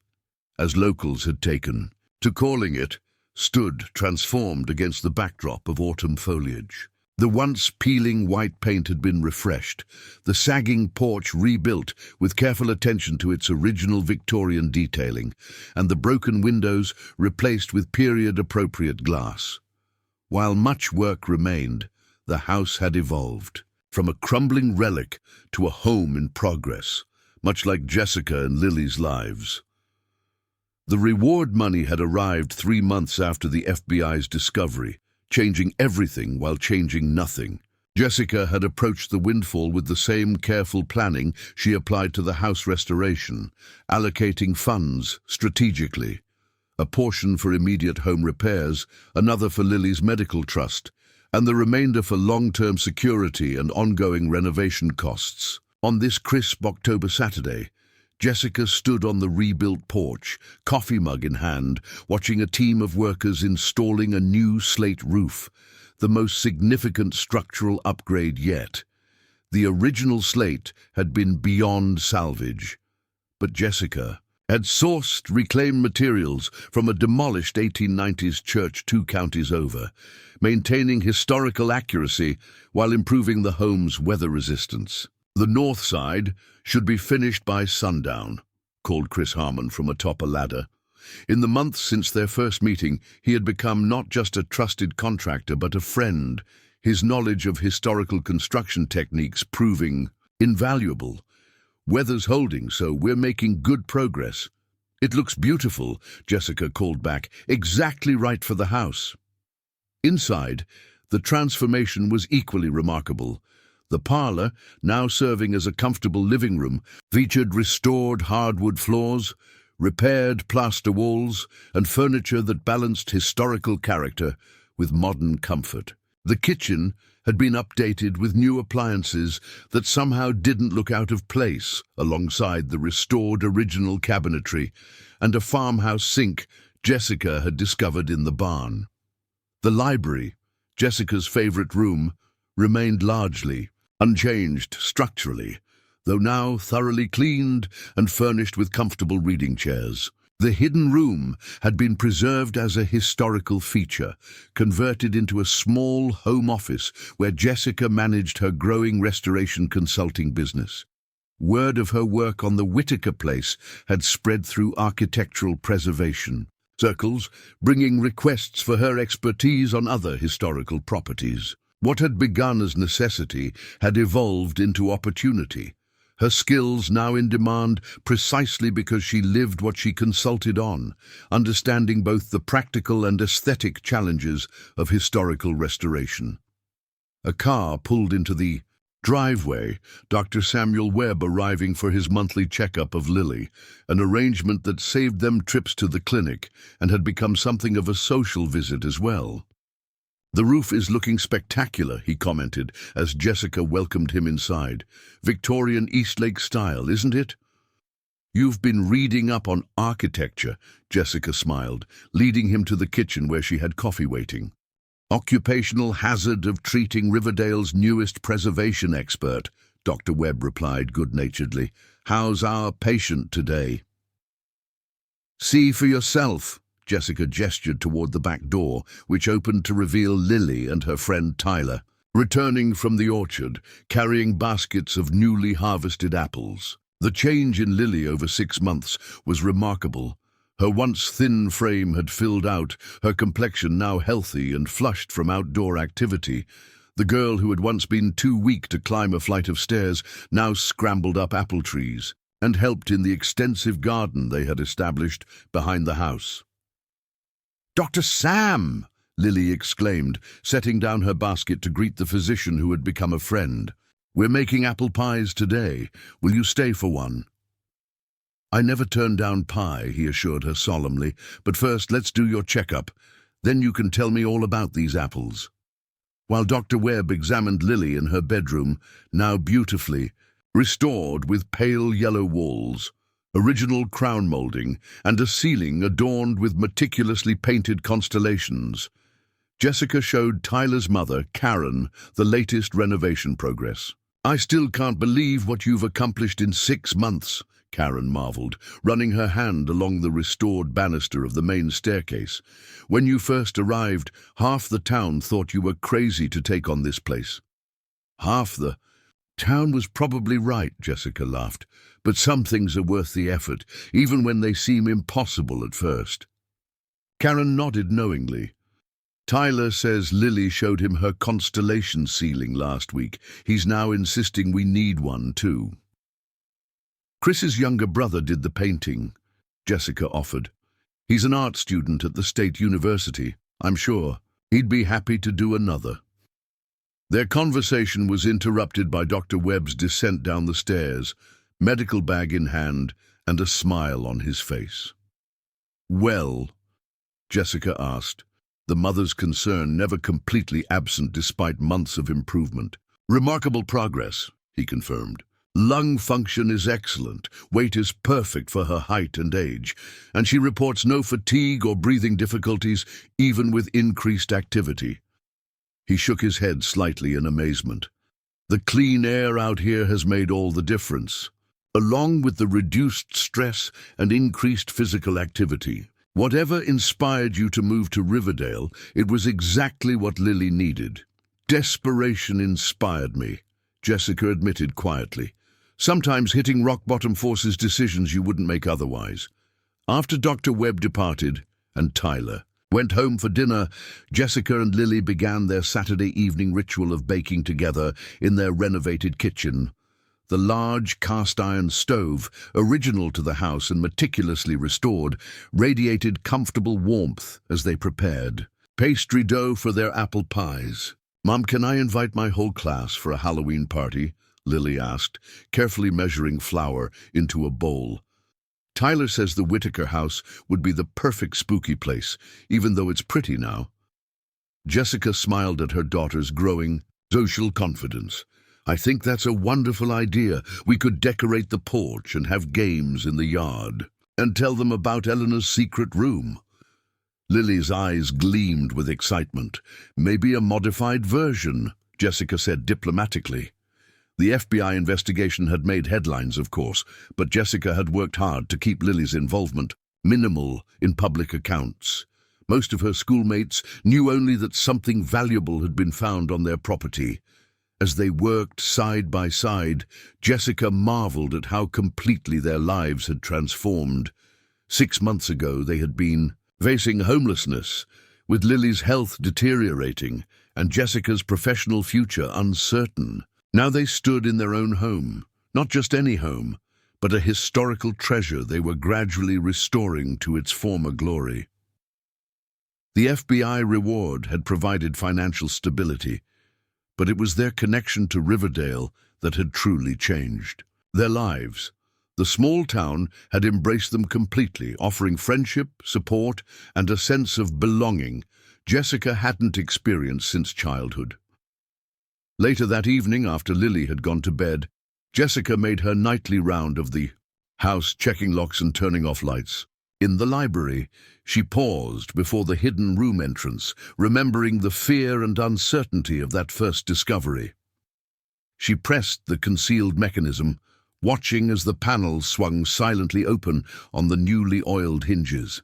Speaker 1: as locals had taken to calling it, stood transformed against the backdrop of autumn foliage. The once peeling white paint had been refreshed, the sagging porch rebuilt with careful attention to its original Victorian detailing, and the broken windows replaced with period-appropriate glass. While much work remained, the house had evolved, from a crumbling relic to a home in progress, much like Jessica and Lily's lives. The reward money had arrived 3 months after the FBI's discovery, changing everything while changing nothing. Jessica had approached the windfall with the same careful planning she applied to the house restoration, allocating funds strategically. A portion for immediate home repairs, another for Lily's medical trust, and the remainder for long-term security and ongoing renovation costs. On this crisp October Saturday, Jessica stood on the rebuilt porch, coffee mug in hand, watching a team of workers installing a new slate roof, the most significant structural upgrade yet. The original slate had been beyond salvage, but Jessica had sourced reclaimed materials from a demolished 1890s church 2 counties over, maintaining historical accuracy while improving the home's weather resistance. The north side should be finished by sundown, called Chris Harmon from atop a ladder. In the months since their first meeting, he had become not just a trusted contractor but a friend, his knowledge of historical construction techniques proving invaluable. Weather's holding, so we're making good progress. It looks beautiful, Jessica called back, exactly right for the house. Inside, the transformation was equally remarkable. The parlor, now serving as a comfortable living room, featured restored hardwood floors, repaired plaster walls, and furniture that balanced historical character with modern comfort. The kitchen had been updated with new appliances that somehow didn't look out of place alongside the restored original cabinetry and a farmhouse sink Jessica had discovered in the barn. The library, Jessica's favorite room, remained largely unchanged structurally, though now thoroughly cleaned and furnished with comfortable reading chairs. The hidden room had been preserved as a historical feature, converted into a small home office where Jessica managed her growing restoration consulting business. Word of her work on the Whitaker place had spread through architectural preservation circles, bringing requests for her expertise on other historical properties. What had begun as necessity had evolved into opportunity. Her skills now in demand precisely because she lived what she consulted on, understanding both the practical and aesthetic challenges of historical restoration. A car pulled into the driveway, Dr. Samuel Webb arriving for his monthly checkup of Lily, an arrangement that saved them trips to the clinic and had become something of a social visit as well. "The roof is looking spectacular," he commented as Jessica welcomed him inside. "Victorian Eastlake style, isn't it?" "You've been reading up on architecture," Jessica smiled, leading him to the kitchen where she had coffee waiting. "Occupational hazard of treating Riverdale's newest preservation expert," Dr. Webb replied good-naturedly. "How's our patient today?" "See for yourself." Jessica gestured toward the back door, which opened to reveal Lily and her friend Tyler, returning from the orchard, carrying baskets of newly harvested apples. The change in Lily over 6 months was remarkable. Her once thin frame had filled out, her complexion now healthy and flushed from outdoor activity. The girl who had once been too weak to climb a flight of stairs now scrambled up apple trees and helped in the extensive garden they had established behind the house. "Dr. Sam!" Lily exclaimed, setting down her basket to greet the physician who had become a friend. "We're making apple pies today. Will you stay for one?" "I never turn down pie," he assured her solemnly, "but first let's do your checkup. Then you can tell me all about these apples." While Dr. Webb examined Lily in her bedroom, now beautifully restored with pale yellow walls, original crown molding, and a ceiling adorned with meticulously painted constellations, Jessica showed Tyler's mother, Karen, the latest renovation progress. "I still can't believe what you've accomplished in 6 months," Karen marveled, running her hand along the restored banister of the main staircase. "When you first arrived, half the town thought you were crazy to take on this place." "Half the town was probably right," Jessica laughed, "but some things are worth the effort, even when they seem impossible at first." Karen nodded knowingly. "Tyler says Lily showed him her constellation ceiling last week. He's now insisting we need one too." "Chris's younger brother did the painting," Jessica offered. "He's an art student at the State University. I'm sure he'd be happy to do another." Their conversation was interrupted by Dr. Webb's descent down the stairs, medical bag in hand and a smile on his face. "Well?" Jessica asked, the mother's concern never completely absent despite months of improvement. "Remarkable progress," he confirmed. "Lung function is excellent, weight is perfect for her height and age, and she reports no fatigue or breathing difficulties, even with increased activity." He shook his head slightly in amazement. "The clean air out here has made all the difference, along with the reduced stress and increased physical activity. Whatever inspired you to move to Riverdale, it was exactly what Lily needed." "Desperation inspired me," Jessica admitted quietly. "Sometimes hitting rock bottom forces decisions you wouldn't make otherwise." After Dr. Webb departed, and Tyler went home for dinner, Jessica and Lily began their Saturday evening ritual of baking together in their renovated kitchen. The large cast-iron stove, original to the house and meticulously restored, radiated comfortable warmth as they prepared pastry dough for their apple pies. "Mom, can I invite my whole class for a Halloween party?" Lily asked, carefully measuring flour into a bowl. "Tyler says the Whitaker house would be the perfect spooky place, even though it's pretty now." Jessica smiled at her daughter's growing social confidence. "I think that's a wonderful idea. We could decorate the porch and have games in the yard, and tell them about Eleanor's secret room." Lily's eyes gleamed with excitement. Maybe a modified version, Jessica said diplomatically. The FBI investigation had made headlines, of course, but Jessica had worked hard to keep Lily's involvement minimal in public accounts. Most of her schoolmates knew only that something valuable had been found on their property. As they worked side by side, Jessica marveled at how completely their lives had transformed. 6 months ago they had been facing homelessness, with Lily's health deteriorating and Jessica's professional future uncertain. Now they stood in their own home, not just any home, but a historical treasure they were gradually restoring to its former glory. The FBI reward had provided financial stability, but it was their connection to Riverdale that had truly changed. Their lives. The small town had embraced them completely, offering friendship, support, and a sense of belonging Jessica hadn't experienced since childhood. Later that evening, after Lily had gone to bed, Jessica made her nightly round of the house, checking locks and turning off lights. In the library, she paused before the hidden room entrance, remembering the fear and uncertainty of that first discovery. She pressed the concealed mechanism, watching as the panels swung silently open on the newly oiled hinges.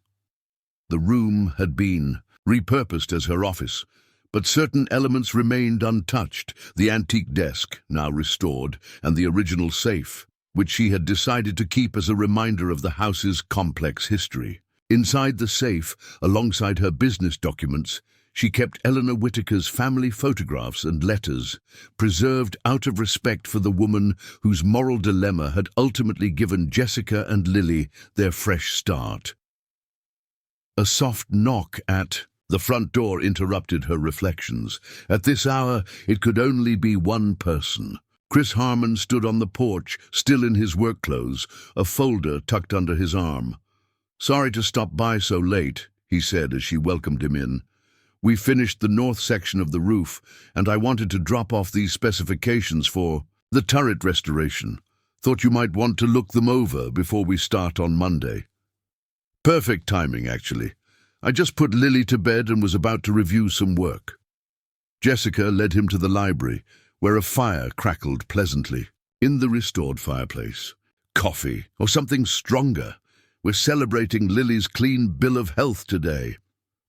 Speaker 1: The room had been repurposed as her office, but certain elements remained untouched: the antique desk, now restored, and the original safe, which she had decided to keep as a reminder of the house's complex history. Inside the safe, alongside her business documents, she kept Eleanor Whitaker's family photographs and letters, preserved out of respect for the woman whose moral dilemma had ultimately given Jessica and Lily their fresh start. A soft knock at the front door interrupted her reflections. At this hour, it could only be one person. Chris Harmon stood on the porch, still in his work clothes, a folder tucked under his arm. "Sorry to stop by so late," he said as she welcomed him in. "We finished the north section of the roof, and I wanted to drop off these specifications for the turret restoration. Thought you might want to look them over before we start on Monday." "Perfect timing, actually. I just put Lily to bed and was about to review some work." Jessica led him to the library, where a fire crackled pleasantly. In the restored fireplace, coffee, or something stronger. "We're celebrating Lily's clean bill of health today."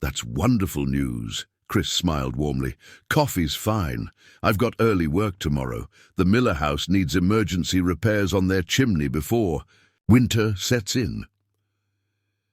Speaker 1: "That's wonderful news," Chris smiled warmly. "Coffee's fine. I've got early work tomorrow. The Miller house needs emergency repairs on their chimney before winter sets in."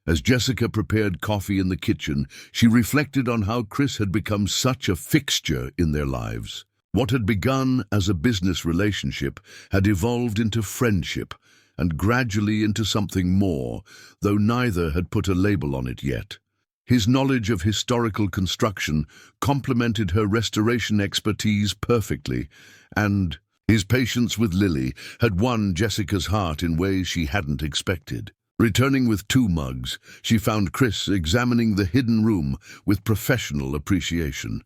Speaker 1: As Jessica prepared coffee in the kitchen, she reflected on how Chris had become such a fixture in their lives. What had begun as a business relationship had evolved into friendship, and gradually into something more, though neither had put a label on it yet. His knowledge of historical construction complemented her restoration expertise perfectly, and his patience with Lily had won Jessica's heart in ways she hadn't expected. Returning with 2 mugs, she found Chris examining the hidden room with professional appreciation.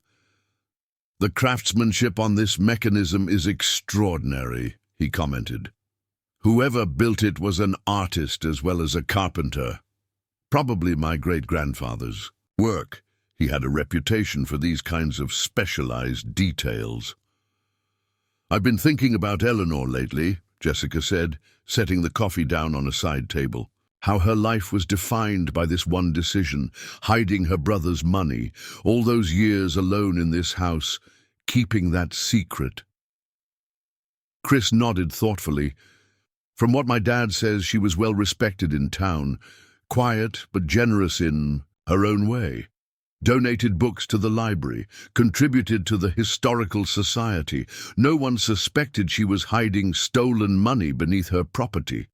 Speaker 1: "The craftsmanship on this mechanism is extraordinary," he commented. "Whoever built it was an artist as well as a carpenter. Probably my great-grandfather's work. He had a reputation for these kinds of specialized details." "I've been thinking about Eleanor lately," Jessica said, setting the coffee down on a side table. "How her life was defined by this one decision, hiding her brother's money, all those years alone in this house, keeping that secret." Chris nodded thoughtfully. "From what my dad says, she was well respected in town, quiet but generous in her own way. Donated books to the library, contributed to the historical society. No one suspected she was hiding stolen money beneath her property."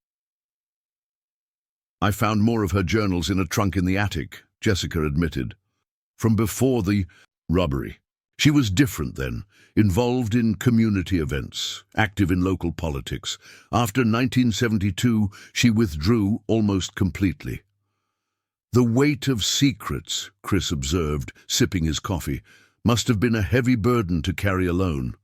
Speaker 1: "I found more of her journals in a trunk in the attic," Jessica admitted. "From before the robbery. She was different then, involved in community events, active in local politics. After 1972, she withdrew almost completely." "The weight of secrets," Chris observed, sipping his coffee, "must have been a heavy burden to carry alone."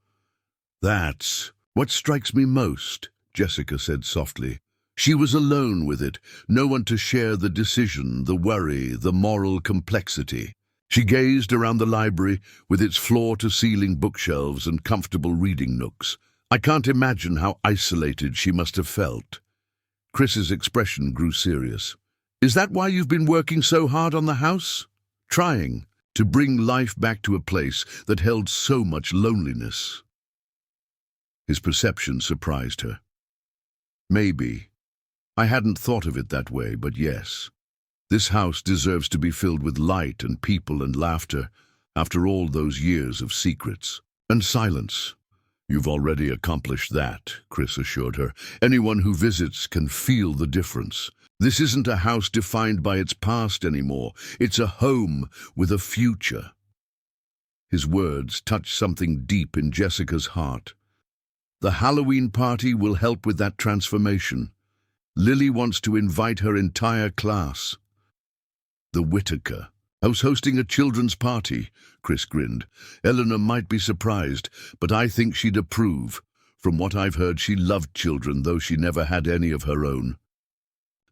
Speaker 1: "That's what strikes me most," Jessica said softly. She was alone with it, no one to share the decision, the worry, the moral complexity. She gazed around the library with its floor-to-ceiling bookshelves and comfortable reading nooks. I can't imagine how isolated she must have felt. Chris's expression grew serious. Is that why you've been working so hard on the house? Trying to bring life back to a place that held so much loneliness. His perception surprised her. Maybe. I hadn't thought of it that way, but yes. This house deserves to be filled with light and people and laughter after all those years of secrets and silence. You've already accomplished that, Chris assured her. Anyone who visits can feel the difference. This isn't a house defined by its past anymore. It's a home with a future. His words touched something deep in Jessica's heart. The Halloween party will help with that transformation. Lily wants to invite her entire class. The Whittaker. I was hosting a children's party, Chris grinned. Eleanor might be surprised, but I think she'd approve. From what I've heard, she loved children, though she never had any of her own.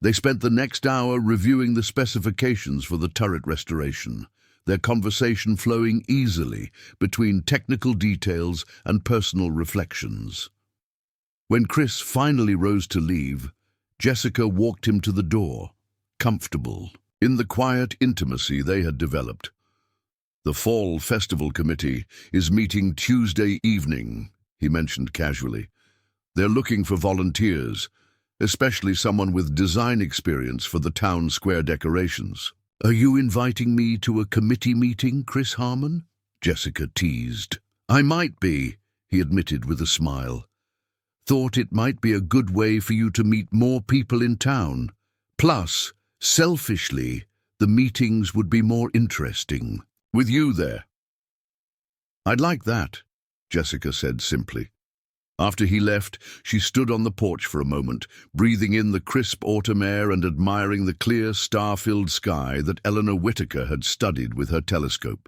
Speaker 1: They spent the next hour reviewing the specifications for the turret restoration, their conversation flowing easily between technical details and personal reflections. When Chris finally rose to leave, Jessica walked him to the door, comfortable, in the quiet intimacy they had developed. The Fall Festival Committee is meeting Tuesday evening, he mentioned casually. They're looking for volunteers, especially someone with design experience for the town square decorations. Are you inviting me to a committee meeting, Chris Harmon? Jessica teased. I might be, he admitted with a smile. Thought it might be a good way for you to meet more people in town. Plus, selfishly, the meetings would be more interesting. With you there. I'd like that, Jessica said simply. After he left, she stood on the porch for a moment, breathing in the crisp autumn air and admiring the clear, star-filled sky that Eleanor Whittaker had studied with her telescope.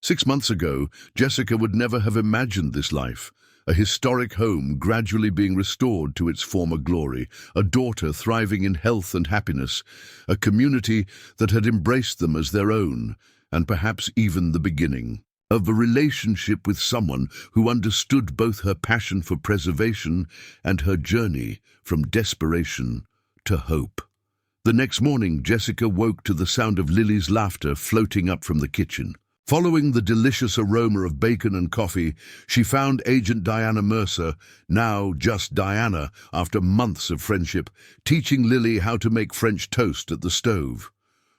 Speaker 1: 6 months ago, Jessica would never have imagined this life. A historic home gradually being restored to its former glory, a daughter thriving in health and happiness, a community that had embraced them as their own, and perhaps even the beginning of a relationship with someone who understood both her passion for preservation and her journey from desperation to hope. The next morning, Jessica woke to the sound of Lily's laughter floating up from the kitchen. Following the delicious aroma of bacon and coffee, she found Agent Diana Mercer, now just Diana after months of friendship, teaching Lily how to make French toast at the stove.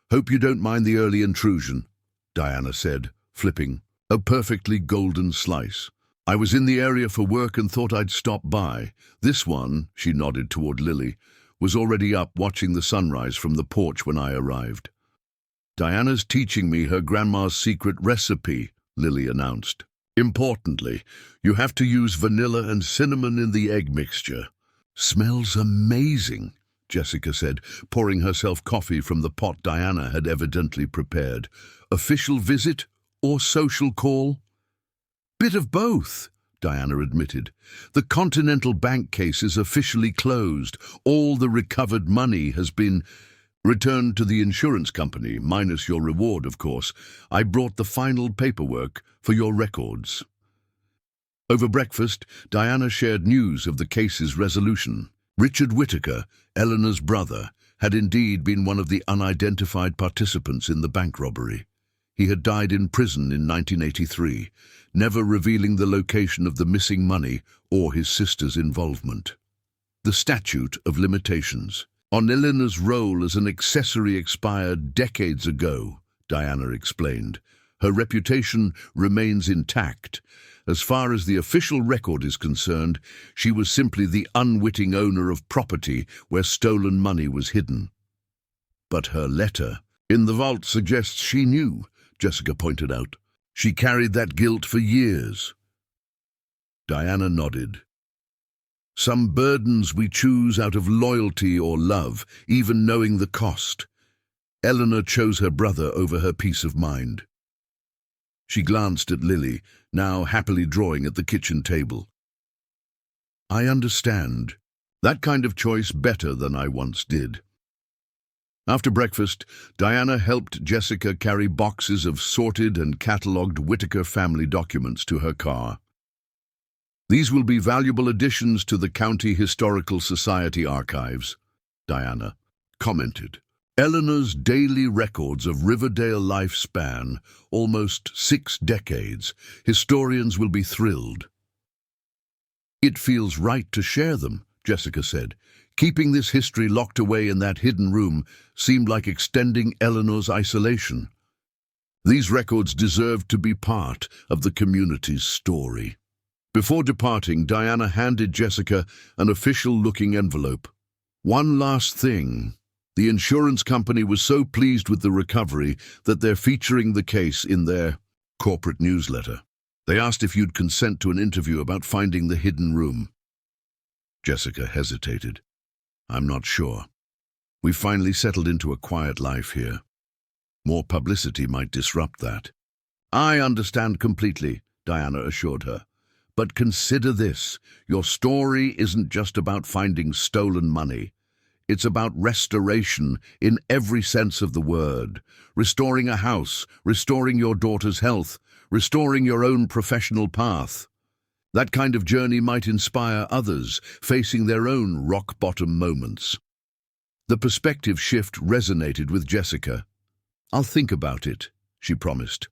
Speaker 1: "Hope you don't mind the early intrusion," Diana said, flipping a perfectly golden slice. "I was in the area for work and thought I'd stop by. This one," she nodded toward Lily, "was already up watching the sunrise from the porch when I arrived." "Diana's teaching me her grandma's secret recipe," Lily announced. "Importantly, you have to use vanilla and cinnamon in the egg mixture." "Smells amazing," Jessica said, pouring herself coffee from the pot Diana had evidently prepared. "Official visit or social call?" "Bit of both," Diana admitted. "The Continental Bank case is officially closed. All the recovered money has been returned to the insurance company, minus your reward, of course. I brought the final paperwork for your records." Over breakfast, Diana shared news of the case's resolution. Richard Whittaker, Eleanor's brother, had indeed been one of the unidentified participants in the bank robbery. He had died in prison in 1983, never revealing the location of the missing money or his sister's involvement. The statute of limitations on Eleanor's role as an accessory expired decades ago, Diana explained. Her reputation remains intact. As far as the official record is concerned, she was simply the unwitting owner of property where stolen money was hidden. But her letter in the vault suggests she knew, Jessica pointed out. She carried that guilt for years. Diana nodded. Some burdens we choose out of loyalty or love, even knowing the cost. Eleanor chose her brother over her peace of mind. She glanced at Lily, now happily drawing at the kitchen table. "I understand," That kind of choice better than I once did. After breakfast, Diana helped Jessica carry boxes of sorted and catalogued Whittaker family documents to her car. These will be valuable additions to the County Historical Society archives, Diana commented. Eleanor's daily records of Riverdale life span almost 6 decades. Historians will be thrilled. It feels right to share them, Jessica said. Keeping this history locked away in that hidden room seemed like extending Eleanor's isolation. These records deserved to be part of the community's story. Before departing, Diana handed Jessica an official-looking envelope. One last thing. The insurance company was so pleased with the recovery that they're featuring the case in their corporate newsletter. They asked if you'd consent to an interview about finding the hidden room. Jessica hesitated. I'm not sure. We've finally settled into a quiet life here. More publicity might disrupt that. I understand completely, Diana assured her. But consider this. Your story isn't just about finding stolen money. It's about restoration in every sense of the word. Restoring a house, restoring your daughter's health, restoring your own professional path. That kind of journey might inspire others facing their own rock-bottom moments. The perspective shift resonated with Jessica. I'll think about it, she promised.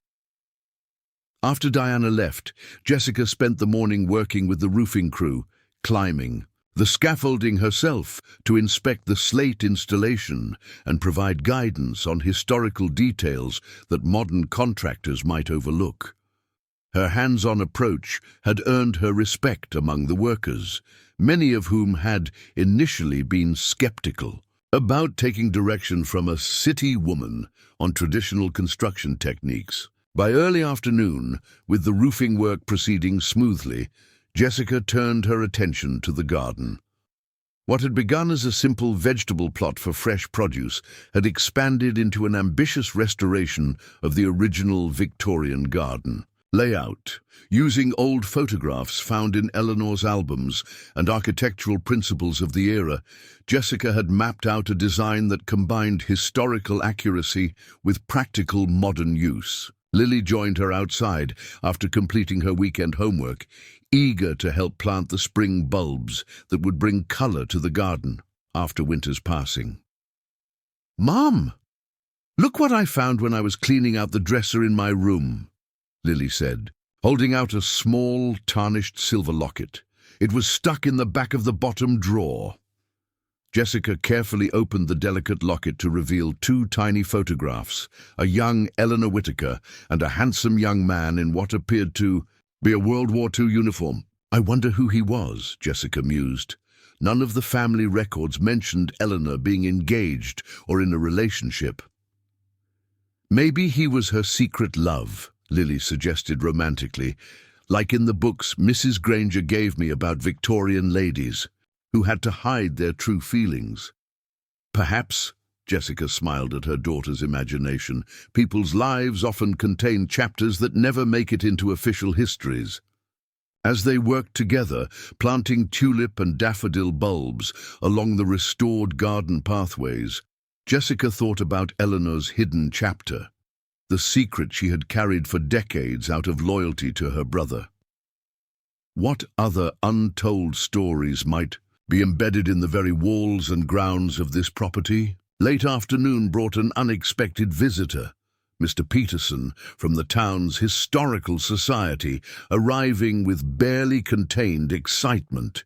Speaker 1: After Diana left, Jessica spent the morning working with the roofing crew, climbing the scaffolding herself to inspect the slate installation and provide guidance on historical details that modern contractors might overlook. Her hands-on approach had earned her respect among the workers, many of whom had initially been skeptical about taking direction from a city woman on traditional construction techniques. By early afternoon, with the roofing work proceeding smoothly, Jessica turned her attention to the garden. What had begun as a simple vegetable plot for fresh produce had expanded into an ambitious restoration of the original Victorian garden. Layout, using old photographs found in Eleanor's albums and architectural principles of the era, Jessica had mapped out a design that combined historical accuracy with practical modern use. Lily joined her outside after completing her weekend homework, eager to help plant the spring bulbs that would bring color to the garden after winter's passing. "Mom, look what I found when I was cleaning out the dresser in my room," Lily said, holding out a small, tarnished silver locket. It was stuck in the back of the bottom drawer. Jessica carefully opened the delicate locket to reveal 2 tiny photographs, a young Eleanor Whittaker and a handsome young man in what appeared to be a World War II uniform. I wonder who he was, Jessica mused. None of the family records mentioned Eleanor being engaged or in a relationship. Maybe he was her secret love, Lily suggested romantically, like in the books Mrs. Granger gave me about Victorian ladies who had to hide their true feelings. Perhaps, Jessica smiled at her daughter's imagination, people's lives often contain chapters that never make it into official histories. As they worked together, planting tulip and daffodil bulbs along the restored garden pathways, Jessica thought about Eleanor's hidden chapter, the secret she had carried for decades out of loyalty to her brother. What other untold stories might be embedded in the very walls and grounds of this property? Late afternoon brought an unexpected visitor, Mr. Peterson from the town's historical society, arriving with barely contained excitement.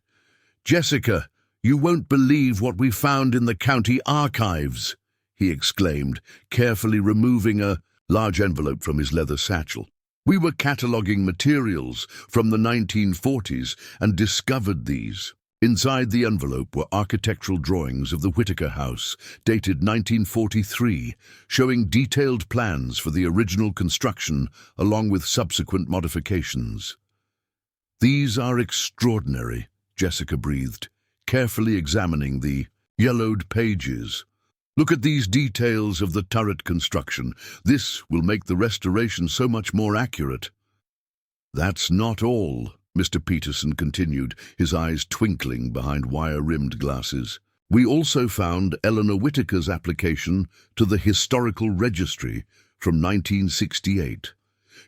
Speaker 1: "Jessica, you won't believe what we found in the county archives," he exclaimed, carefully removing a large envelope from his leather satchel. "We were cataloguing materials from the 1940s and discovered these." Inside the envelope were architectural drawings of the Whittaker house, dated 1943, showing detailed plans for the original construction along with subsequent modifications. "These are extraordinary," Jessica breathed, carefully examining the yellowed pages. "Look at these details of the turret construction. This will make the restoration so much more accurate." "That's not all," Mr. Peterson continued, his eyes twinkling behind wire-rimmed glasses. We also found Eleanor Whittaker's application to the Historical Registry from 1968.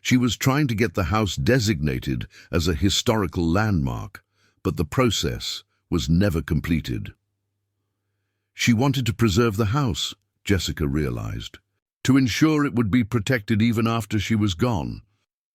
Speaker 1: She was trying to get the house designated as a historical landmark, but the process was never completed. She wanted to preserve the house, Jessica realized, to ensure it would be protected even after she was gone.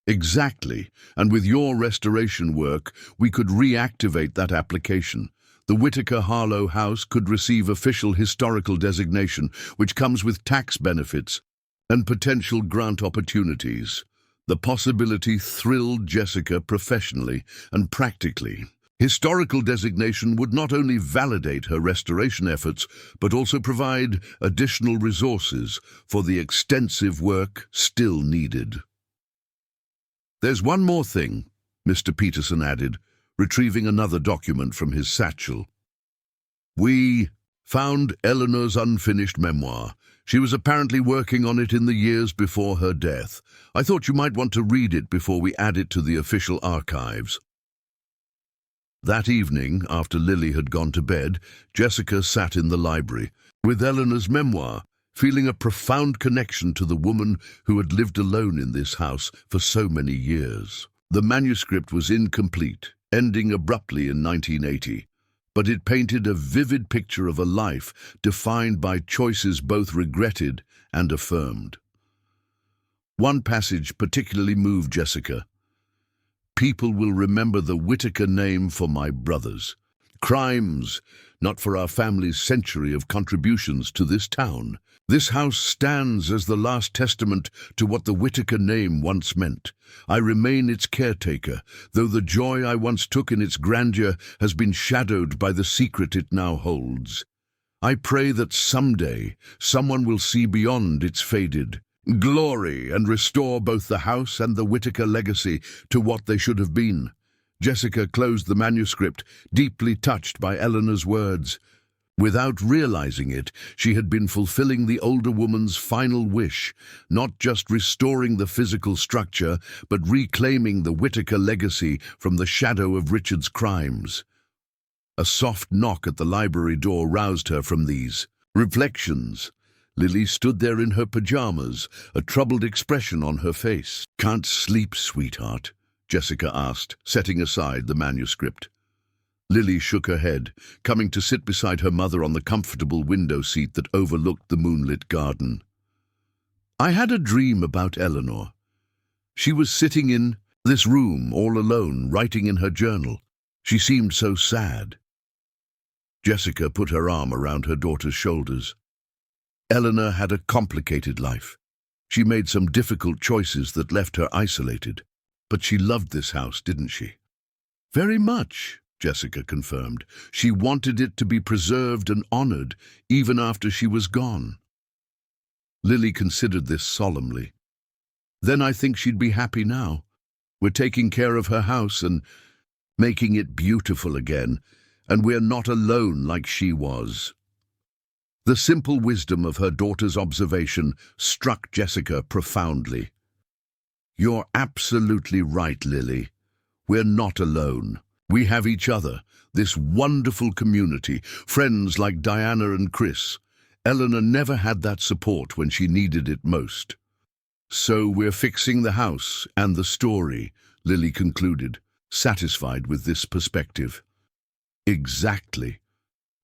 Speaker 1: Exactly, and with your restoration work, we could reactivate that application. The Whittaker Harlow house could receive official historical designation, which comes with tax benefits and potential grant opportunities. The possibility thrilled Jessica professionally and practically. Historical designation would not only validate her restoration efforts, but also provide additional resources for the extensive work still needed. There's one more thing, Mr. Peterson added, retrieving another document from his satchel. We found Eleanor's unfinished memoir. She was apparently working on it in the years before her death. I thought you might want to read it before we add it to the official archives. That evening, after Lily had gone to bed, Jessica sat in the library with Eleanor's memoir, feeling a profound connection to the woman who had lived alone in this house for so many years. The manuscript was incomplete, ending abruptly in 1980, but it painted a vivid picture of a life defined by choices both regretted and affirmed. One passage particularly moved Jessica. People will remember the Whittaker name for my brothers. Crimes, not for our family's century of contributions to this town. This house stands as the last testament to what the Whittaker name once meant. I remain its caretaker, though the joy I once took in its grandeur has been shadowed by the secret it now holds. I pray that someday someone will see beyond its faded glory and restore both the house and the Whittaker legacy to what they should have been. Jessica closed the manuscript, deeply touched by Eleanor's words. Without realizing it, she had been fulfilling the older woman's final wish, not just restoring the physical structure, but reclaiming the Whittaker legacy from the shadow of Richard's crimes. A soft knock at the library door roused her from these reflections. Lily stood there in her pajamas, a troubled expression on her face. "Can't sleep, sweetheart?" Jessica asked, setting aside the manuscript. Lily shook her head, coming to sit beside her mother on the comfortable window seat that overlooked the moonlit garden. "I had a dream about Eleanor. She was sitting in this room all alone, writing in her journal. She seemed so sad." Jessica put her arm around her daughter's shoulders. Eleanor had a complicated life. She made some difficult choices that left her isolated. But she loved this house, didn't she? "Very much," Jessica confirmed. "She wanted it to be preserved and honored, even after she was gone." Lily considered this solemnly. "Then I think she'd be happy now. We're taking care of her house and making it beautiful again, and we're not alone like she was." The simple wisdom of her daughter's observation struck Jessica profoundly. "You're absolutely right, Lily. We're not alone. We have each other, this wonderful community, friends like Diana and Chris. Eleanor never had that support when she needed it most." "So we're fixing the house and the story," Lily concluded, satisfied with this perspective. "Exactly."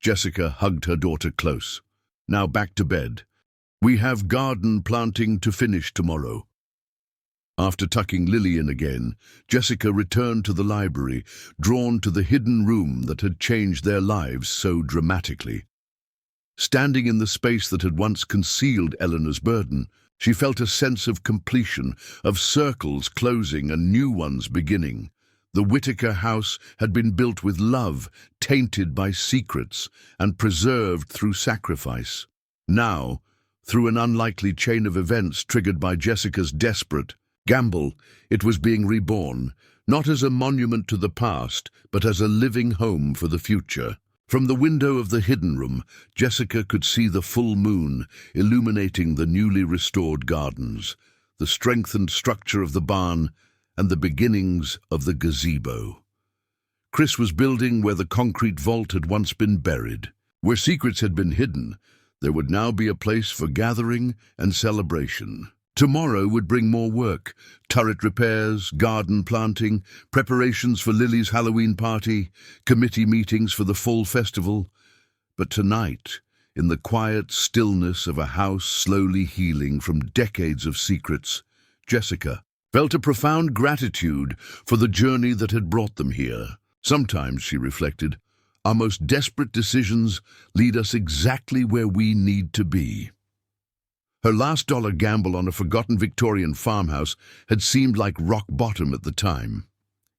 Speaker 1: Jessica hugged her daughter close. "Now back to bed. We have garden planting to finish tomorrow." After tucking Lily in again, Jessica returned to the library, drawn to the hidden room that had changed their lives so dramatically. Standing in the space that had once concealed Eleanor's burden, she felt a sense of completion, of circles closing and new ones beginning. The Whittaker house had been built with love, tainted by secrets, and preserved through sacrifice. Now, through an unlikely chain of events triggered by Jessica's desperate gamble, it was being reborn, not as a monument to the past, but as a living home for the future. From the window of the hidden room, Jessica could see the full moon illuminating the newly restored gardens, the strengthened structure of the barn, and the beginnings of the gazebo. Chris was building where the concrete vault had once been buried. Where secrets had been hidden, there would now be a place for gathering and celebration. Tomorrow would bring more work: turret repairs, garden planting, preparations for Lily's Halloween party, committee meetings for the fall festival. But tonight, in the quiet stillness of a house slowly healing from decades of secrets, Jessica felt a profound gratitude for the journey that had brought them here. Sometimes, she reflected, our most desperate decisions lead us exactly where we need to be. Her last dollar gamble on a forgotten Victorian farmhouse had seemed like rock bottom at the time.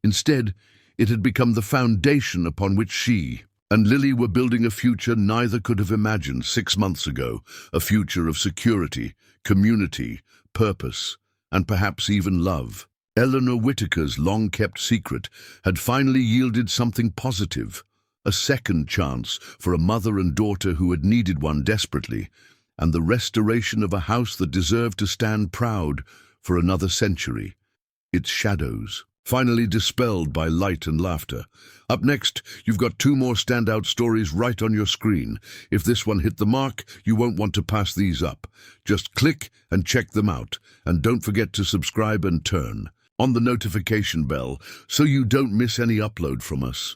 Speaker 1: Instead, it had become the foundation upon which she and Lily were building a future neither could have imagined 6 months ago, a future of security, community, purpose, and perhaps even love. Eleanor Whitaker's long-kept secret had finally yielded something positive, a second chance for a mother and daughter who had needed one desperately, and the restoration of a house that deserved to stand proud for another century, its shadows finally dispelled by light and laughter. Up next, you've got 2 more standout stories right on your screen. If this one hit the mark, you won't want to pass these up. Just click and check them out, and don't forget to subscribe and turn on the notification bell so you don't miss any upload from us.